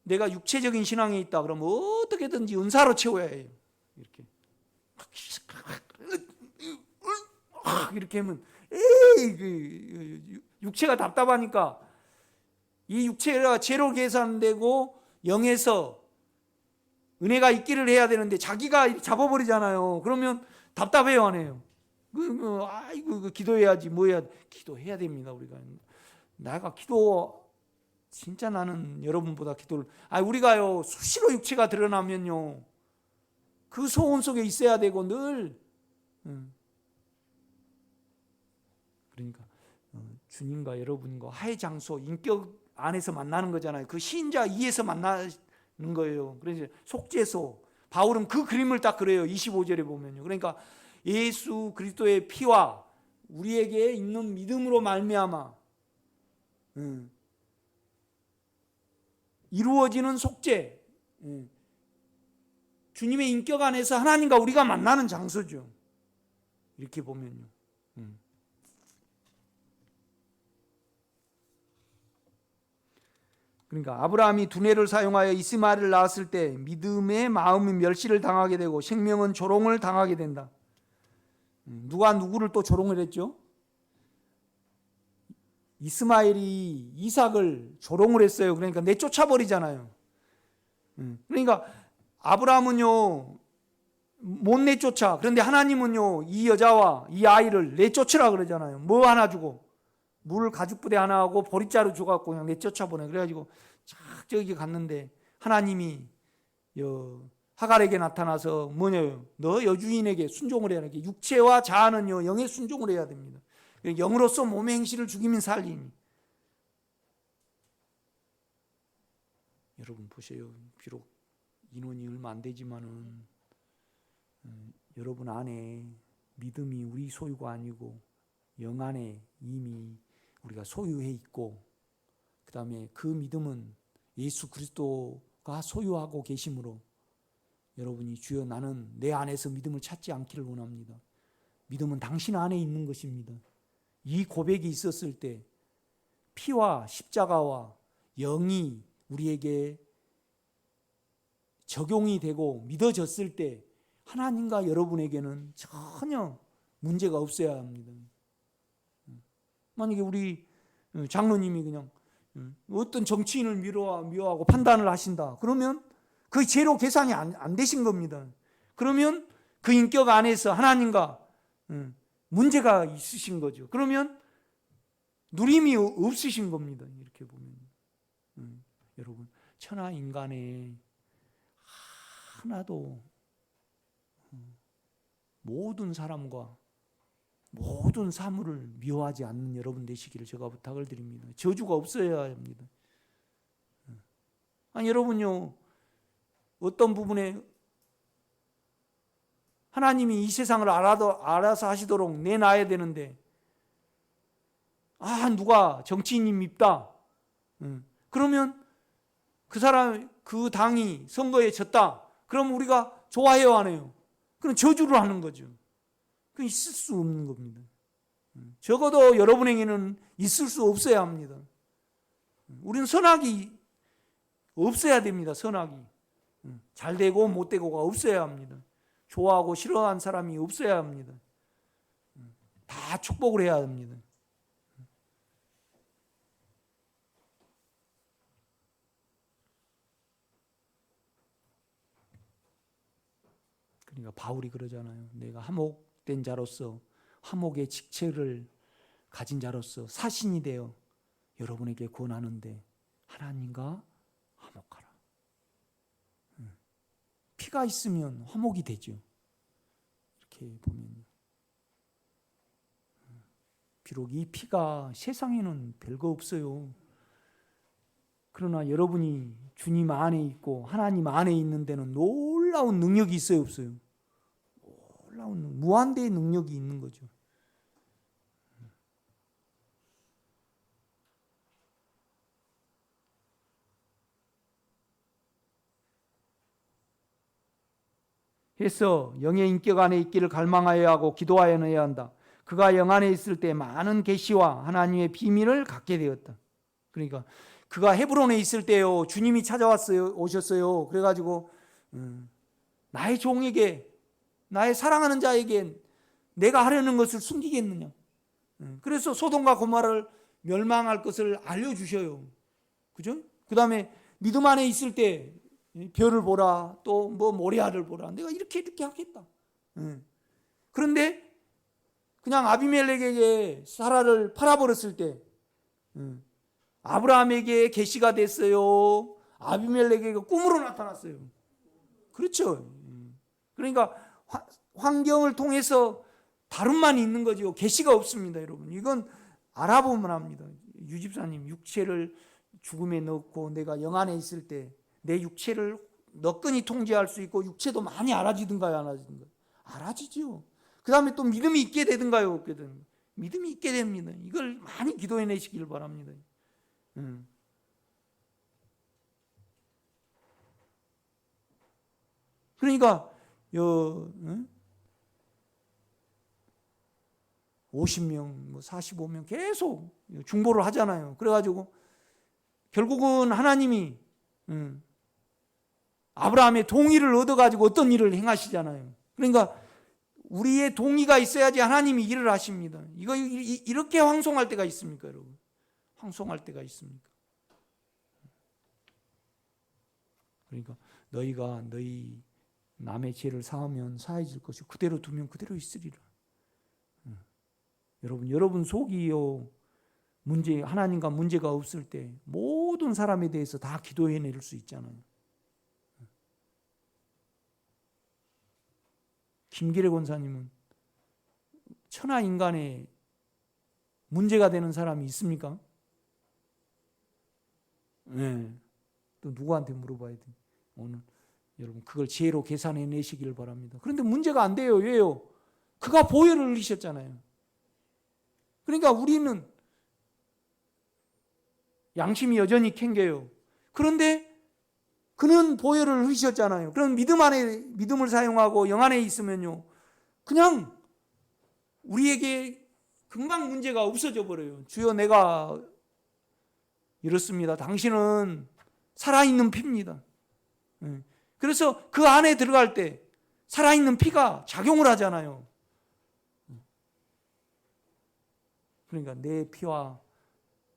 내가 육체적인 신앙에 있다 그러면 어떻게든지 은사로 채워야 해요. 이렇게 하면 육체가 답답하니까 이 육체가 죄로 계산되고 영에서 은혜가 있기를 해야 되는데 자기가 잡아버리잖아요. 그러면 답답해요 안 해요? 아이고 기도해야지 뭐 해야 기도해야 됩니다. 우리가 내가 기도 진짜 나는 여러분보다 기도를 우리가요 수시로 육체가 드러나면요 그 소원 속에 있어야 되고 늘 그러니까 주님과 여러분과 화해 장소 인격 안에서 만나는 거잖아요. 그 신자 이에서 만나는 거예요. 그래서 속죄소 바울은 그 그림을 딱 그려요. 25절에 보면요. 그러니까 예수 그리스도의 피와 우리에게 있는 믿음으로 말미암아 이루어지는 속죄 주님의 인격 안에서 하나님과 우리가 만나는 장소죠. 이렇게 보면요. 그러니까 아브라함이 두뇌를 사용하여 이스마엘을 낳았을 때 믿음의 마음이 멸시를 당하게 되고 생명은 조롱을 당하게 된다. 누가 누구를 또 조롱을 했죠? 이스마엘이 이삭을 조롱을 했어요. 그러니까 내쫓아버리잖아요. 그러니까 아브라함은요 못 내쫓아. 그런데 하나님은요 이 여자와 이 아이를 내쫓으라 그러잖아요. 뭐 하나 주고 물 가죽부대 하나 하고 보리자루 줘갖고 그냥 내쫓아보내. 그래가지고 쫙 저기 갔는데 하나님이 하갈에게 나타나서 뭐냐요? 너 여주인에게 순종을 해야 돼. 육체와 자아는요 영에 순종을 해야 됩니다. 영으로서 몸의 행실을 죽이면 살리니. 여러분 보세요. 비록 인원이 얼마 안 되지만은 여러분 안에 믿음이 우리 소유가 아니고 영 안에 이미 우리가 소유해 있고 그다음에 그 믿음은 예수 그리스도가 소유하고 계심으로 여러분이 주여 나는 내 안에서 믿음을 찾지 않기를 원합니다. 믿음은 당신 안에 있는 것입니다. 이 고백이 있었을 때 피와 십자가와 영이 우리에게 적용이 되고 믿어졌을 때 하나님과 여러분에게는 전혀 문제가 없어야 합니다. 만약에 우리 장로님이 그냥 어떤 정치인을 미워하고 판단을 하신다. 그러면 그 제로 계산이 안 되신 겁니다. 그러면 그 인격 안에서 하나님과 문제가 있으신 거죠. 그러면 누림이 없으신 겁니다. 이렇게 보면 여러분 천하 인간에 하나도 모든 사람과 모든 사물을 미워하지 않는 여러분 되시기를 제가 부탁을 드립니다. 저주가 없어야 합니다. 아니 여러분요, 어떤 부분에 하나님이 이 세상을 알아서 하시도록 내놔야 되는데 누가 정치인이 밉다. 그러면 그 사람, 그 당이 선거에 졌다. 그럼 우리가 좋아해요, 안 해요? 그럼 저주를 하는 거죠. 그 있을 수 없는 겁니다. 적어도 여러분에게는 있을 수 없어야 합니다. 우리는 선악이 없어야 됩니다. 선악이. 잘 되고 못 되고가 없어야 합니다. 좋아하고 싫어하는 사람이 없어야 합니다. 다 축복을 해야 합니다. 그러니까 바울이 그러잖아요. 내가 화목된 자로서 화목의 직책을 가진 자로서 사신이 되어 여러분에게 권하는데 하나님과 화목하라. 피가 있으면 화목이 되죠. 이렇게 보면 비록 이 피가 세상에는 별거 없어요. 그러나 여러분이 주님 안에 있고 하나님 안에 있는 데는 놀라운 능력이 있어요, 없어요? 놀라운 무한대의 능력이 있는 거죠. 해서 영의 인격 안에 있기를 갈망하여야 하고 기도하여야 한다. 그가 영 안에 있을 때 많은 계시와 하나님의 비밀을 갖게 되었다. 그러니까 그가 헤브론에 있을 때요, 주님이 오셨어요. 그래가지고 나의 종에게, 나의 사랑하는 자에게 내가 하려는 것을 숨기겠느냐. 그래서 소돔과 고모라를 멸망할 것을 알려주셔요. 그죠? 그 다음에 믿음 안에 있을 때 별을 보라, 또 뭐 모레아를 보라. 내가 이렇게 하겠다. 그런데 그냥 아비멜렉에게 사라를 팔아버렸을 때 아브라함에게 계시가 됐어요. 아비멜렉에게 꿈으로 나타났어요. 그렇죠. 그러니까 환경을 통해서 다름만 있는 거죠. 계시가 없습니다, 여러분. 이건 알아보면 합니다. 유집사님, 육체를 죽음에 넣고 내가 영 안에 있을 때 내 육체를 너끈히 통제할 수 있고 육체도 많이 알아지든가요, 안 알아지든가요? 알아지죠. 그 다음에 또 믿음이 있게 되든가요, 없게 되든가요? 믿음이 있게 됩니다. 이걸 많이 기도해내시길 바랍니다. 그러니까 50명, 45명 계속 중보를 하잖아요. 그래가지고 결국은 하나님이 아브라함의 동의를 얻어가지고 어떤 일을 행하시잖아요. 그러니까 우리의 동의가 있어야지 하나님이 일을 하십니다. 이렇게 황송할 때가 있습니까, 여러분? 황송할 때가 있습니까? 그러니까 너희가 너희 남의 죄를 사하면 사해질 것이고 그대로 두면 그대로 있으리라. 여러분 속이요, 하나님과 문제가 없을 때 모든 사람에 대해서 다 기도해낼 수 있잖아요. 김기래 권사님은 천하 인간에 문제가 되는 사람이 있습니까? 네. 또 누구한테 물어봐야 돼? 오늘 여러분 그걸 지혜로 계산해 내시길 바랍니다. 그런데 문제가 안 돼요. 왜요? 그가 보혈을 흘리셨잖아요. 그러니까 우리는 양심이 여전히 캥겨요. 그런데 그는 보혈을 흘리셨잖아요. 그럼 믿음 안에 믿음을 사용하고 영 안에 있으면요, 그냥 우리에게 금방 문제가 없어져 버려요. 주여, 내가 이렇습니다. 당신은 살아있는 피입니다. 그래서 그 안에 들어갈 때 살아있는 피가 작용을 하잖아요. 그러니까 내 피와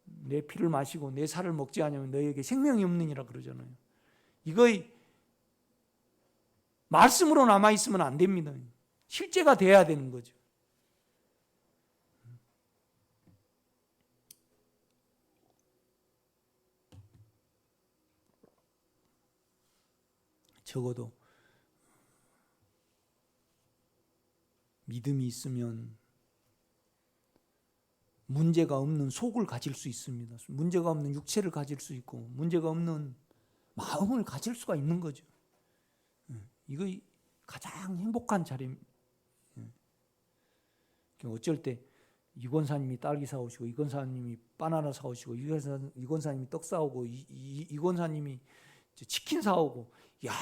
내 피를 마시고 내 살을 먹지 않으면 너에게 생명이 없느니라 그러잖아요. 이거의 말씀으로 남아있으면 안 됩니다. 실제가 돼야 되는 거죠. 적어도 믿음이 있으면 문제가 없는 속을 가질 수 있습니다. 문제가 없는 육체를 가질 수 있고 문제가 없는 마음을 가질 수가 있는 거죠. 이거 가장 행복한 자리입니다. 어쩔 때 이 권사님이 딸기 사오시고 이 권사님이 바나나 사오시고 이 권사님이 떡 사오고 이 권사님이 치킨 사오고, 야,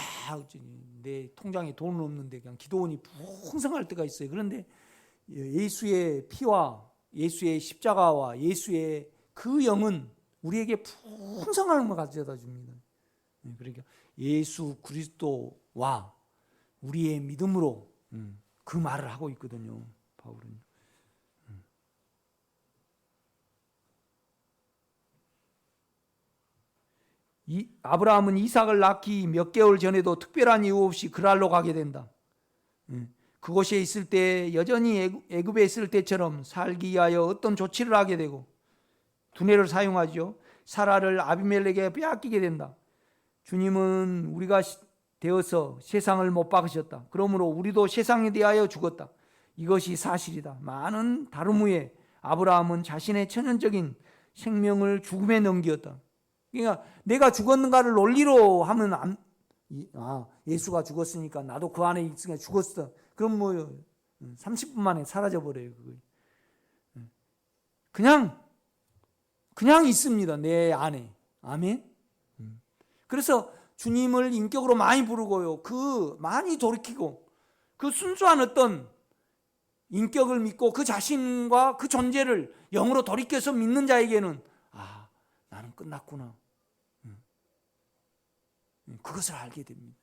내 통장에 돈은 없는데 그냥 기도원이 풍성할 때가 있어요. 그런데 예수의 피와 예수의 십자가와 예수의 그 영은 우리에게 풍성함을 가져다 줍니다. 그러니까 예수 그리스도와 우리의 믿음으로 그 말을 하고 있거든요, 바울은. 아브라함은 이삭을 낳기 몇 개월 전에도 특별한 이유 없이 그랄로 가게 된다. 그곳에 있을 때 여전히 애굽에 있을 때처럼 살기 위하여 어떤 조치를 하게 되고 두뇌를 사용하죠. 사라를 아비멜렉에게 빼앗기게 된다. 주님은 우리가 되어서 세상을 못 박으셨다. 그러므로 우리도 세상에 대하여 죽었다. 이것이 사실이다. 많은 다름 후에 아브라함은 자신의 천연적인 생명을 죽음에 넘겼다. 그러니까 내가 죽었는가를 논리로 하면 예수가 죽었으니까 나도 그 안에 있으니까 죽었어. 그럼 뭐 30분 만에 사라져 버려요. 그냥 있습니다, 내 안에. 아멘. 그래서 주님을 인격으로 많이 부르고요, 그 많이 돌이키고 그 순수한 어떤 인격을 믿고 그 자신과 그 존재를 영으로 돌이켜서 믿는 자에게는 나는 끝났구나, 그것을 알게 됩니다.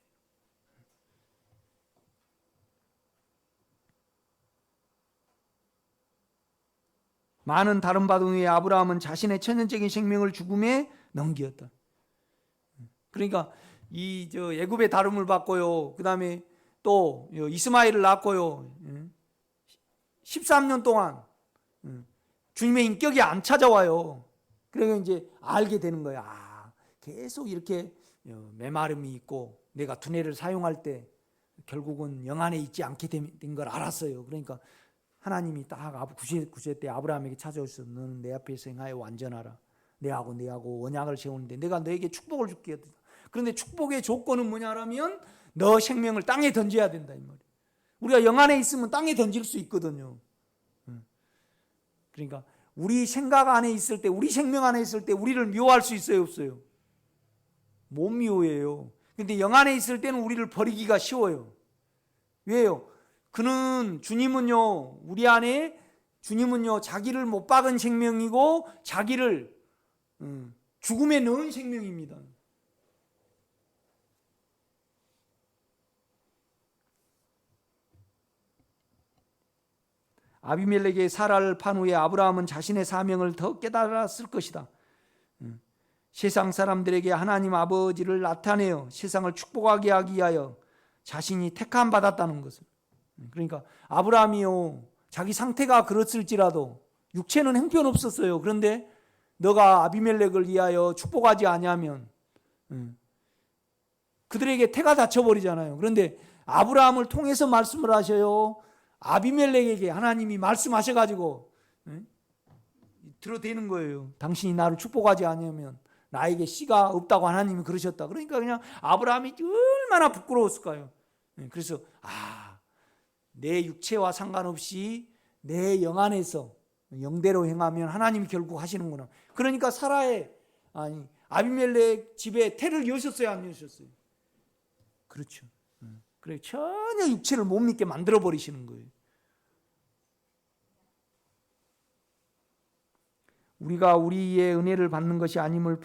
많은 다른 바등 후에 아브라함은 자신의 천연적인 생명을 죽음에 넘겼다. 그러니까 이 애굽의 다름을 받고요, 그 다음에 또 이스마엘을 낳고요, 13년 동안 주님의 인격이 안 찾아와요. 그러니까 이제 알게 되는 거예요. 계속 이렇게 메마름이 있고 내가 두뇌를 사용할 때 결국은 영 안에 있지 않게 된 걸 알았어요. 그러니까 하나님이 딱 9세 때 아브라함에게 찾아오셔서 너는 내 앞에서 행하여 완전하라. 내하고 언약을 세우는데 내가 너에게 축복을 줄게. 그런데 축복의 조건은 뭐냐라면 너 생명을 땅에 던져야 된다, 이 말이에요. 우리가 영 안에 있으면 땅에 던질 수 있거든요. 그러니까 우리 생각 안에 있을 때, 우리 생명 안에 있을 때 우리를 미워할 수 있어요, 없어요? 못 미워해요. 그런데 영 안에 있을 때는 우리를 버리기가 쉬워요. 왜요? 주님은요, 우리 안에 주님은요, 자기를 못 박은 생명이고 자기를 죽음에 넣은 생명입니다. 아비멜렉의 사라를 판 후에 아브라함은 자신의 사명을 더 깨달았을 것이다. 세상 사람들에게 하나님 아버지를 나타내어 세상을 축복하게 하기 위하여 자신이 택함 받았다는 것을. 그러니까 아브라함이요, 자기 상태가 그렇을지라도 육체는 형편없었어요. 그런데 너가 아비멜렉을 위하여 축복하지 아니하면 그들에게 태가 닫혀버리잖아요. 그런데 아브라함을 통해서 말씀을 하셔요. 아비멜렉에게 하나님이 말씀하셔가지고 들어대는 거예요. 당신이 나를 축복하지 않으면 나에게 씨가 없다고 하나님이 그러셨다. 그러니까 그냥 아브라함이 얼마나 부끄러웠을까요? 그래서 내 육체와 상관없이 내 영 안에서 영대로 행하면 하나님이 결국 하시는구나. 그러니까 사라의 아니, 아비멜렉 집에 태를 여셨어요, 안 여셨어요? 그렇죠. 그래 전혀 육체를 못 믿게 만들어 버리시는 거예요. 우리가 우리의 은혜를 받는 것이 아님을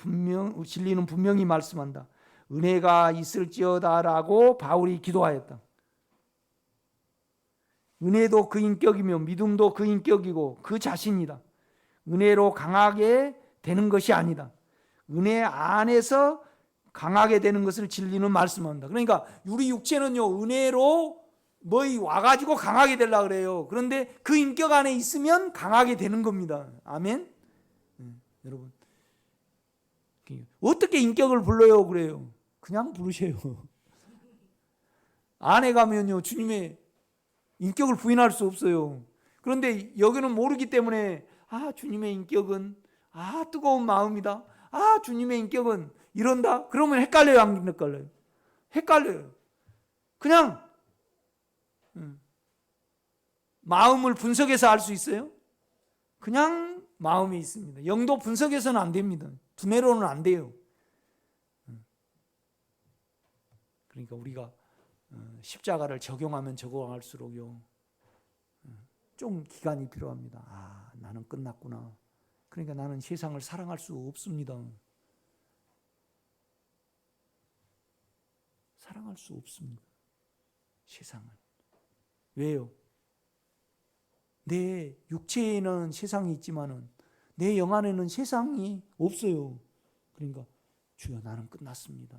진리는 분명히 말씀한다. 은혜가 있을지어다라고 바울이 기도하였다. 은혜도 그 인격이며 믿음도 그 인격이고 그 자신이다. 은혜로 강하게 되는 것이 아니다. 은혜 안에서 강하게 되는 것을 진리는 말씀합니다. 그러니까 우리 육체는요, 은혜로 와가지고 강하게 되려고 그래요. 그런데 그 인격 안에 있으면 강하게 되는 겁니다. 아멘? 여러분, 어떻게 인격을 불러요? 그래요. 그냥 부르세요. 안에 가면요, 주님의 인격을 부인할 수 없어요. 그런데 여기는 모르기 때문에 주님의 인격은 뜨거운 마음이다. 주님의 인격은 이런다. 그러면 헷갈려요, 안 헷갈려요? 헷갈려요. 그냥 마음을 분석해서 알 수 있어요? 그냥 마음이 있습니다. 영도 분석해서는 안 됩니다. 두뇌로는 안 돼요. 그러니까 우리가 십자가를 적용하면 적용할수록요, 좀 기간이 필요합니다. 나는 끝났구나. 그러니까 나는 세상을 사랑할 수 없습니다. 사랑할 수 없습니다. 세상을. 왜요? 내 육체에는 세상이 있지만은 내 영 안에는 세상이 없어요. 그러니까 주여, 나는 끝났습니다.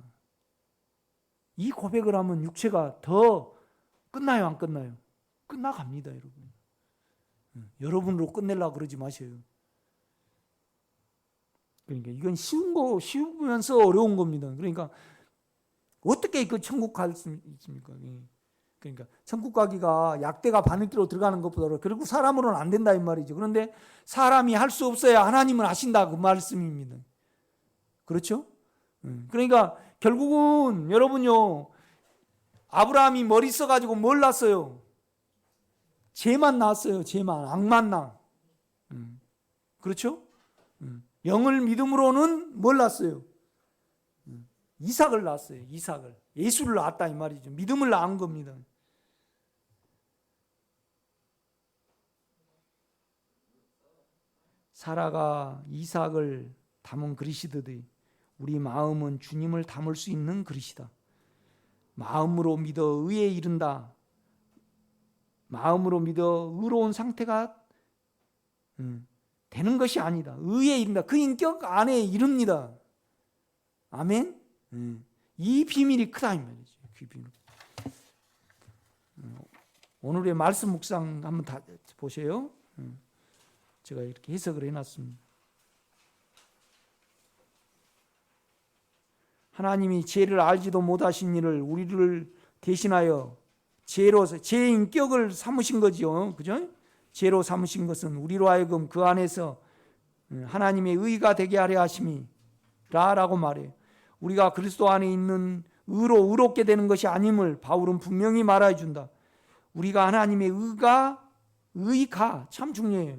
이 고백을 하면 육체가 더 끝나요, 안 끝나요? 끝나갑니다, 여러분. 여러분으로 끝내려고 그러지 마세요. 그러니까 이건 쉬우면서 어려운 겁니다. 그러니까 어떻게 그 천국 갈 수 있습니까? 그러니까 천국 가기가 약대가 바늘기로 들어가는 것보다 결국 사람으로는 안 된다 이 말이죠. 그런데 사람이 할 수 없어야 하나님은 하신다 그 말씀입니다. 그렇죠? 그러니까 결국은 여러분요, 아브라함이 머리 써가지고 뭘 낳았어요? 죄만 낳았어요. 죄만. 악만 낳. 그렇죠? 영을 믿음으로는 뭘 낳았어요? 이삭을 낳았어요. 이삭을. 예수를 낳았다 이 말이죠. 믿음을 낳은 겁니다. 사라가 이삭을 담은 그릇이듯이 우리 마음은 주님을 담을 수 있는 그릇이다. 마음으로 믿어 의에 이른다. 마음으로 믿어 의로운 상태가 되는 것이 아니다. 의에 이른다. 그 인격 안에 이릅니다. 아멘? 이 비밀이 크다 이 말이죠. 그 비밀. 오늘의 말씀 묵상 한번 다 보세요. 제가 이렇게 해석을 해놨습니다. 하나님이 죄를 알지도 못하신 이를 우리를 대신하여 죄로서 제 인격을 삼으신 거죠. 그죠? 죄로 삼으신 것은 우리로 하여금 그 안에서 하나님의 의가 되게 하려 하심이라라고 말해요. 우리가 그리스도 안에 있는 의롭게 되는 것이 아님을 바울은 분명히 말해 준다. 우리가 하나님의 의가 참 중요해요.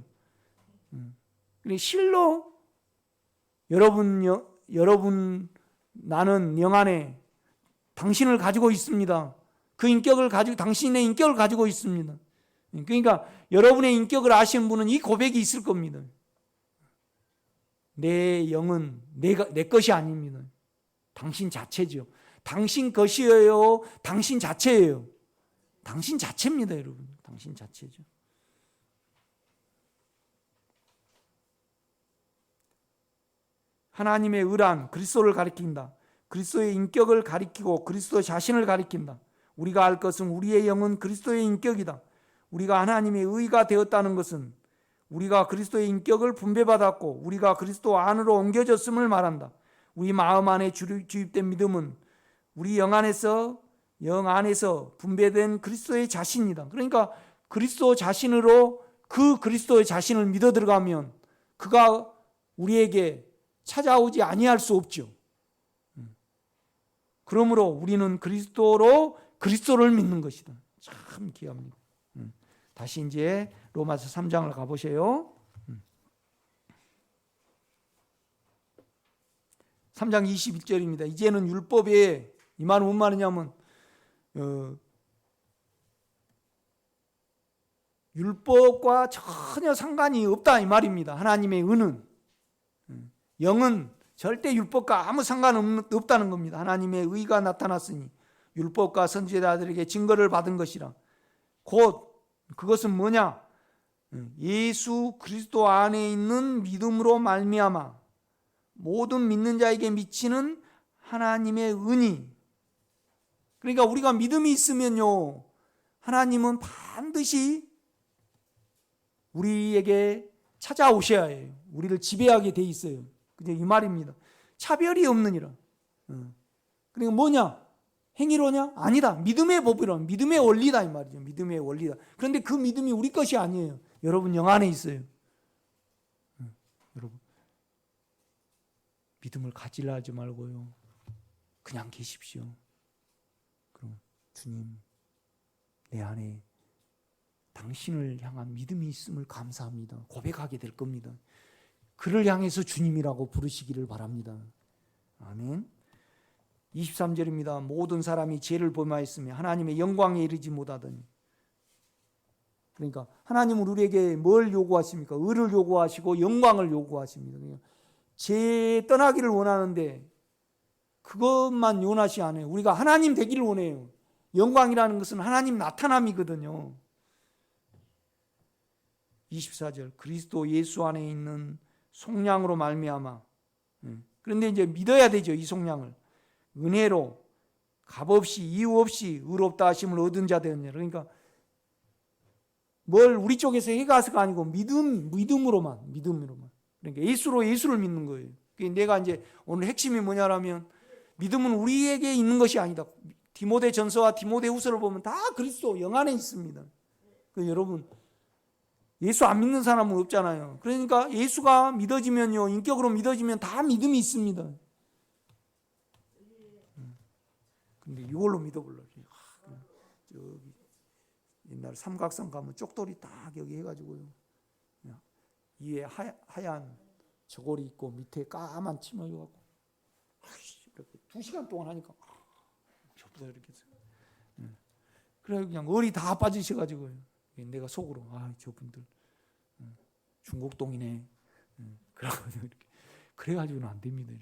실로 여러분 나는 영 안에 당신을 가지고 있습니다. 그 인격을 가지고 당신의 인격을 가지고 있습니다. 그러니까 여러분의 인격을 아시는 분은 이 고백이 있을 겁니다. 내 영은 내 것이 아닙니다. 당신 자체죠. 당신 것이에요. 당신 자체예요. 당신 자체입니다, 여러분. 당신 자체죠. 하나님의 의란 그리스도를 가리킨다. 그리스도의 인격을 가리키고 그리스도 자신을 가리킨다. 우리가 알 것은 우리의 영은 그리스도의 인격이다. 우리가 하나님의 의가 되었다는 것은 우리가 그리스도의 인격을 분배받았고 우리가 그리스도 안으로 옮겨졌음을 말한다. 우리 마음 안에 주입된 믿음은 우리 영 안에서 분배된 그리스도의 자신이다. 그러니까 그리스도 자신으로 그 그리스도의 자신을 믿어 들어가면 그가 우리에게 찾아오지 아니할 수 없죠. 그러므로 우리는 그리스도로 그리스도를 믿는 것이다. 참 귀합니다. 다시 이제 로마서 3장을 가보세요. 3장 21절입니다. 이제는 율법에 이 말은 뭔 말이냐면 율법과 전혀 상관이 없다 이 말입니다. 하나님의 은은 영은 절대 율법과 아무 상관없다는 겁니다. 하나님의 의가 나타났으니 율법과 선지자들에게 증거를 받은 것이라. 곧 그것은 뭐냐? 예수 그리스도 안에 있는 믿음으로 말미암아 모든 믿는 자에게 미치는 하나님의 은이. 그러니까 우리가 믿음이 있으면요, 하나님은 반드시 우리에게 찾아오셔야 해요. 우리를 지배하게 돼 있어요. 이 말입니다. 차별이 없느니라. 그러니까 뭐냐? 행위로냐? 아니다. 믿음의 법이라. 믿음의 원리다 이 말이죠. 믿음의 원리다. 그런데 그 믿음이 우리 것이 아니에요. 여러분 영 안에 있어요. 여러분 믿음을 가지려 하지 말고요, 그냥 계십시오. 그럼 주님, 내 안에 당신을 향한 믿음이 있음을 감사합니다. 고백하게 될 겁니다. 그를 향해서 주님이라고 부르시기를 바랍니다. 아멘. 23절입니다. 모든 사람이 죄를 범하였으며 하나님의 영광에 이르지 못하더니. 그러니까 하나님은 우리에게 뭘 요구하십니까? 의를 요구하시고 영광을 요구하십니다. 그러니까 죄 떠나기를 원하는데 그것만 원하시 않아요. 우리가 하나님 되기를 원해요. 영광이라는 것은 하나님 나타남이거든요. 24절 그리스도 예수 안에 있는 속량으로 말미암아. 그런데 이제 믿어야 되죠. 이 속량을 은혜로 값없이 이유 없이 의롭다 하심을 얻은 자 되었냐. 그러니까 뭘 우리 쪽에서 해가서가 아니고 믿음으로만. 그러니까 예수를 믿는 거예요. 내가 이제 오늘 핵심이 뭐냐라면 믿음은 우리에게 있는 것이 아니다. 디모데 전서와 디모데 후서를 보면 다 그리스도 영 안에 있습니다. 여러분 예수 안 믿는 사람은 없잖아요. 그러니까 예수가 믿어지면요, 인격으로 믿어지면 다 믿음이 있습니다. 근데 이걸로 믿어보려고. 저기 옛날 삼각산 가면 쪽돌이 딱 여기 해가지고요, 위에 하얀 저고리 있고 밑에 까만 치마 입어갖고 이렇게 2시간 동안 하니까 저보다 이렇게 했어요. 그래 그냥 얼이 다 빠지셔가지고요. 내가 속으로 저분들 중국동이네. 그래가지고는 안 됩니다.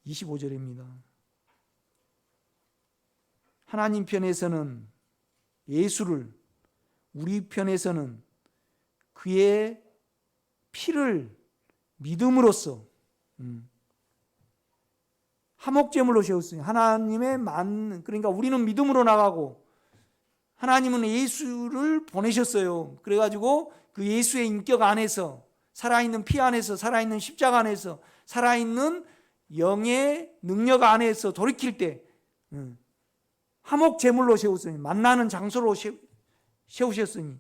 25절입니다. 하나님 편에서는 예수를, 우리 편에서는 그의 피를 믿음으로써 화목제물로 세웠으니 하나님의 그러니까 우리는 믿음으로 나가고 하나님은 예수를 보내셨어요. 그래가지고 그 예수의 인격 안에서, 살아있는 피 안에서, 살아있는 십자가 안에서, 살아있는 영의 능력 안에서 돌이킬 때 화목제물로 세웠으니, 만나는 장소로 세우셨으니,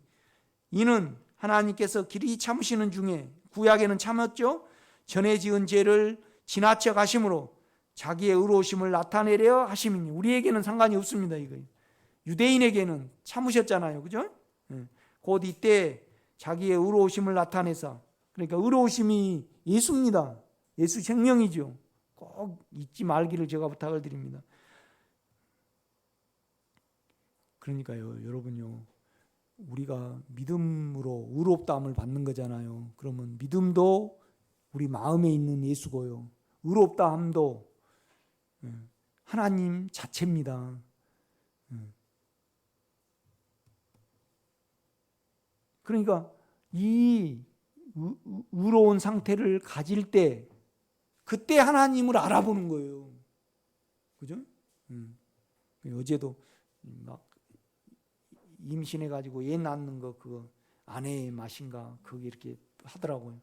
이는 하나님께서 길이 참으시는 중에, 구약에는 참았죠, 전에 지은 죄를 지나쳐 가심으로 자기의 의로우심을 나타내려 하심이니. 우리에게는 상관이 없습니다. 이거 유대인에게는 참으셨잖아요, 그죠? 곧 이때 자기의 의로우심을 나타내서, 그러니까 의로우심이 예수입니다. 예수 생명이죠. 꼭 잊지 말기를 제가 부탁을 드립니다. 그러니까요, 여러분요, 우리가 믿음으로 의롭다함을 받는 거잖아요. 그러면 믿음도 우리 마음에 있는 예수고요, 의롭다함도 하나님 자체입니다. 그러니까 이 의로운 상태를 가질 때 그때 하나님을 알아보는 거예요. 그죠? 어제도 막 임신해가지고 애 낳는 거 그거 아내의 맛인가 그게 이렇게 하더라고요.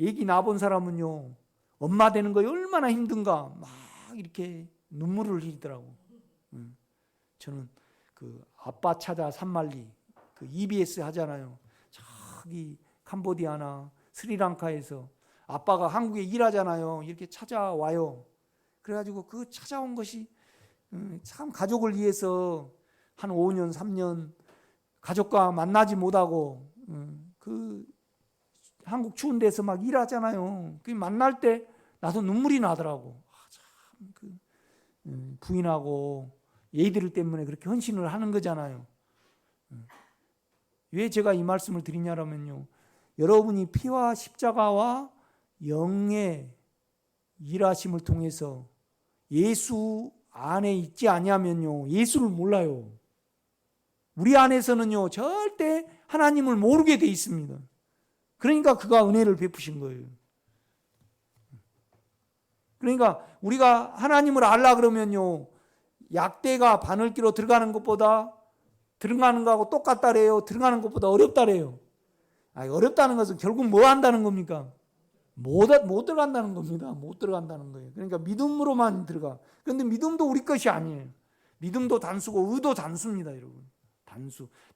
애기 낳아본 사람은요, 엄마 되는 거 얼마나 힘든가 막 이렇게 눈물을 흘리더라고. 저는 그 아빠 찾아 산말리 그 EBS 하잖아요. 저기 캄보디아나 스리랑카에서 아빠가 한국에 일하잖아요. 이렇게 찾아와요. 그래가지고 그 찾아온 것이 참 가족을 위해서 한 5년 3년 가족과 만나지 못하고 그 한국 추운 데서 막 일하잖아요. 그 만날 때 나도 눈물이 나더라고. 부인하고 얘들 때문에 그렇게 헌신을 하는 거잖아요. 왜 제가 이 말씀을 드리냐면요, 여러분이 피와 십자가와 영의 일하심을 통해서 예수 안에 있지 아니하면요, 예수를 몰라요. 우리 안에서는요 절대 하나님을 모르게 돼 있습니다. 그러니까 그가 은혜를 베푸신 거예요. 그러니까 우리가 하나님을 알라 그러면요, 약대가 바늘기로 들어가는 것보다 들어가는 거하고 똑같다래요? 들어가는 것보다 어렵다래요? 어렵다는 것은 결국 뭐 한다는 겁니까? 못 들어간다는 겁니다. 못 들어간다는 거예요. 그러니까 믿음으로만 들어가. 그런데 믿음도 우리 것이 아니에요. 믿음도 단수고 의도 단수입니다, 여러분.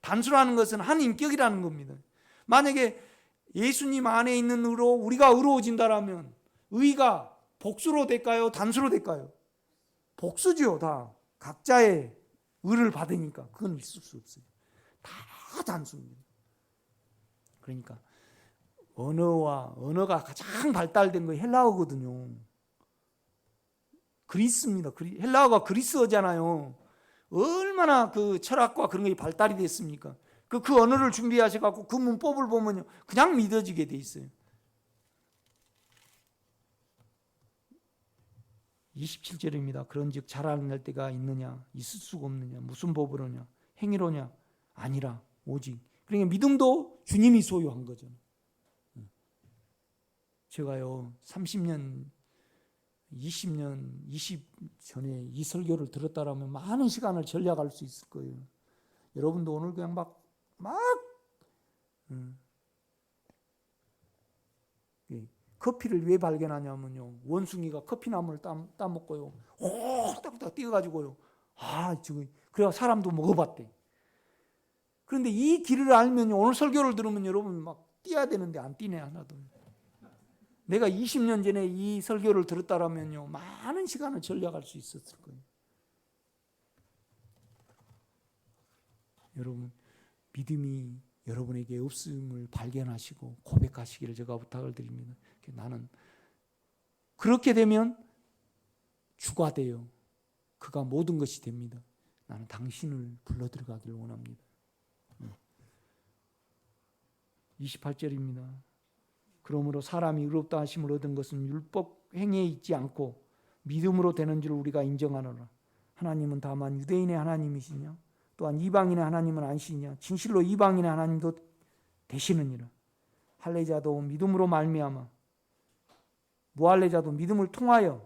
단수라는 것은 한 인격이라는 겁니다. 만약에 예수님 안에 있는 의로 우리가 의로워진다라면 의가 복수로 될까요? 단수로 될까요? 복수죠. 다 각자의 의를 받으니까 그건 있을 수 없어요. 다 단수입니다. 그러니까 언어가 가장 발달된 거 헬라어거든요. 그리스입니다. 헬라어가 그리스어잖아요. 얼마나 그 철학과 그런 게 발달이 됐습니까? 그 언어를 준비하셔갖고 그 문법을 보면요, 그냥 믿어지게 돼 있어요. 27절입니다. 그런즉 자라날 때가 있느냐, 있을 수가 없느냐, 무슨 법으로냐, 행위로냐, 아니라 오직. 그러니까 믿음도 주님이 소유한 거죠. 제가요 30년, 20년, 20 전에 이 설교를 들었다라면 많은 시간을 절약할 수 있을 거예요. 여러분도 오늘 그냥 막 커피를 왜 발견하냐면요, 원숭이가 커피나무를 따먹고요, 딱딱 뛰어가지고요, 그래야 사람도 먹어봤대. 그런데 이 길을 알면 오늘 설교를 들으면 여러분 막 뛰어야 되는데 안 뛰네 하나도. 내가 20년 전에 이 설교를 들었다라면요, 많은 시간을 절약할 수 있었을 거예요. 여러분, 믿음이 여러분에게 없음을 발견하시고 고백하시기를 제가 부탁을 드립니다. 나는 그렇게 되면 주가 되어 그가 모든 것이 됩니다. 나는 당신을 불러 들어가기를 원합니다. 28절입니다. 그러므로 사람이 의롭다 하심을 얻은 것은 율법 행위에 있지 않고 믿음으로 되는 줄 우리가 인정하노라. 하나님은 다만 유대인의 하나님이시냐, 또한 이방인의 하나님은 아니시냐, 진실로 이방인의 하나님도 되시느니라. 할례자도 믿음으로 말미암아, 무할례자도 믿음을 통하여.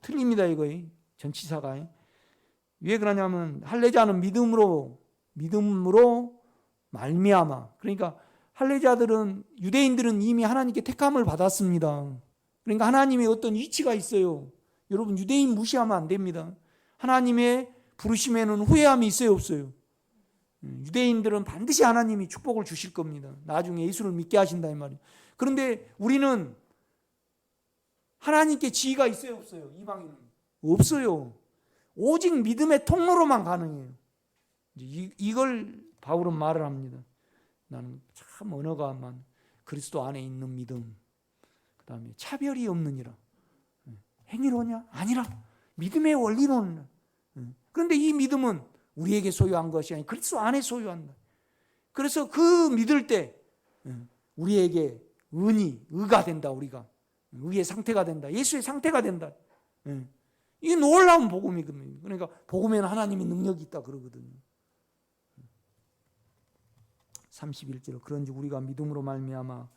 틀립니다, 이거 전치사가. 왜 그러냐면 할례자는 믿음으로 말미암아. 그러니까 할례자들은, 유대인들은 이미 하나님께 택함을 받았습니다. 그러니까 하나님의 어떤 이치가 있어요. 여러분, 유대인 무시하면 안 됩니다. 하나님의 부르심에는 후회함이 있어요, 없어요? 유대인들은 반드시 하나님이 축복을 주실 겁니다. 나중에 예수를 믿게 하신다 이 말이에요. 그런데 우리는 하나님께 지위가 있어요, 없어요? 이방인은 없어요. 오직 믿음의 통로로만 가능해요. 이걸 바울은 말을 합니다. 나는 참 언어가만 그리스도 안에 있는 믿음, 그 다음에 차별이 없느니라. 행위로냐? 아니라 믿음의 원리로는. 그런데 이 믿음은 우리에게 소유한 것이 아니라 그리스도 안에 소유한다. 그래서 그 믿을 때 우리에게 의가 된다. 우리가 의의 상태가 된다. 예수의 상태가 된다. 이게 놀라운 복음이거든요. 그러니까 복음에는 하나님의 능력이 있다 그러거든요. 31절, 그런즉 우리가 믿음으로 말미암아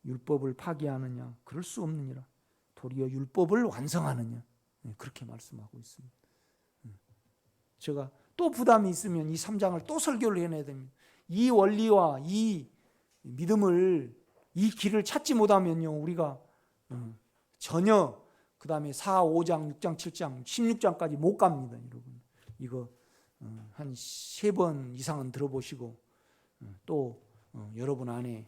율법을 파기하느냐? 그럴 수 없느니라. 도리어 율법을 완성하느냐? 그렇게 말씀하고 있습니다. 제가 또 부담이 있으면 이 3장을 또 설교를 해내야 됩니다. 이 원리와 이 믿음을, 이 길을 찾지 못하면요, 우리가 전혀 그 다음에 4, 5장, 6장, 7장, 16장까지 못 갑니다. 여러분, 이거 한 3번 이상은 들어보시고 또 여러분 안에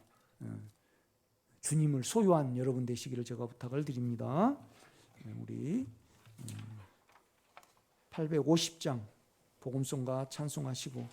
주님을 소유한 여러분 되시기를 제가 부탁을 드립니다. 우리 850장 복음송가 찬송하시고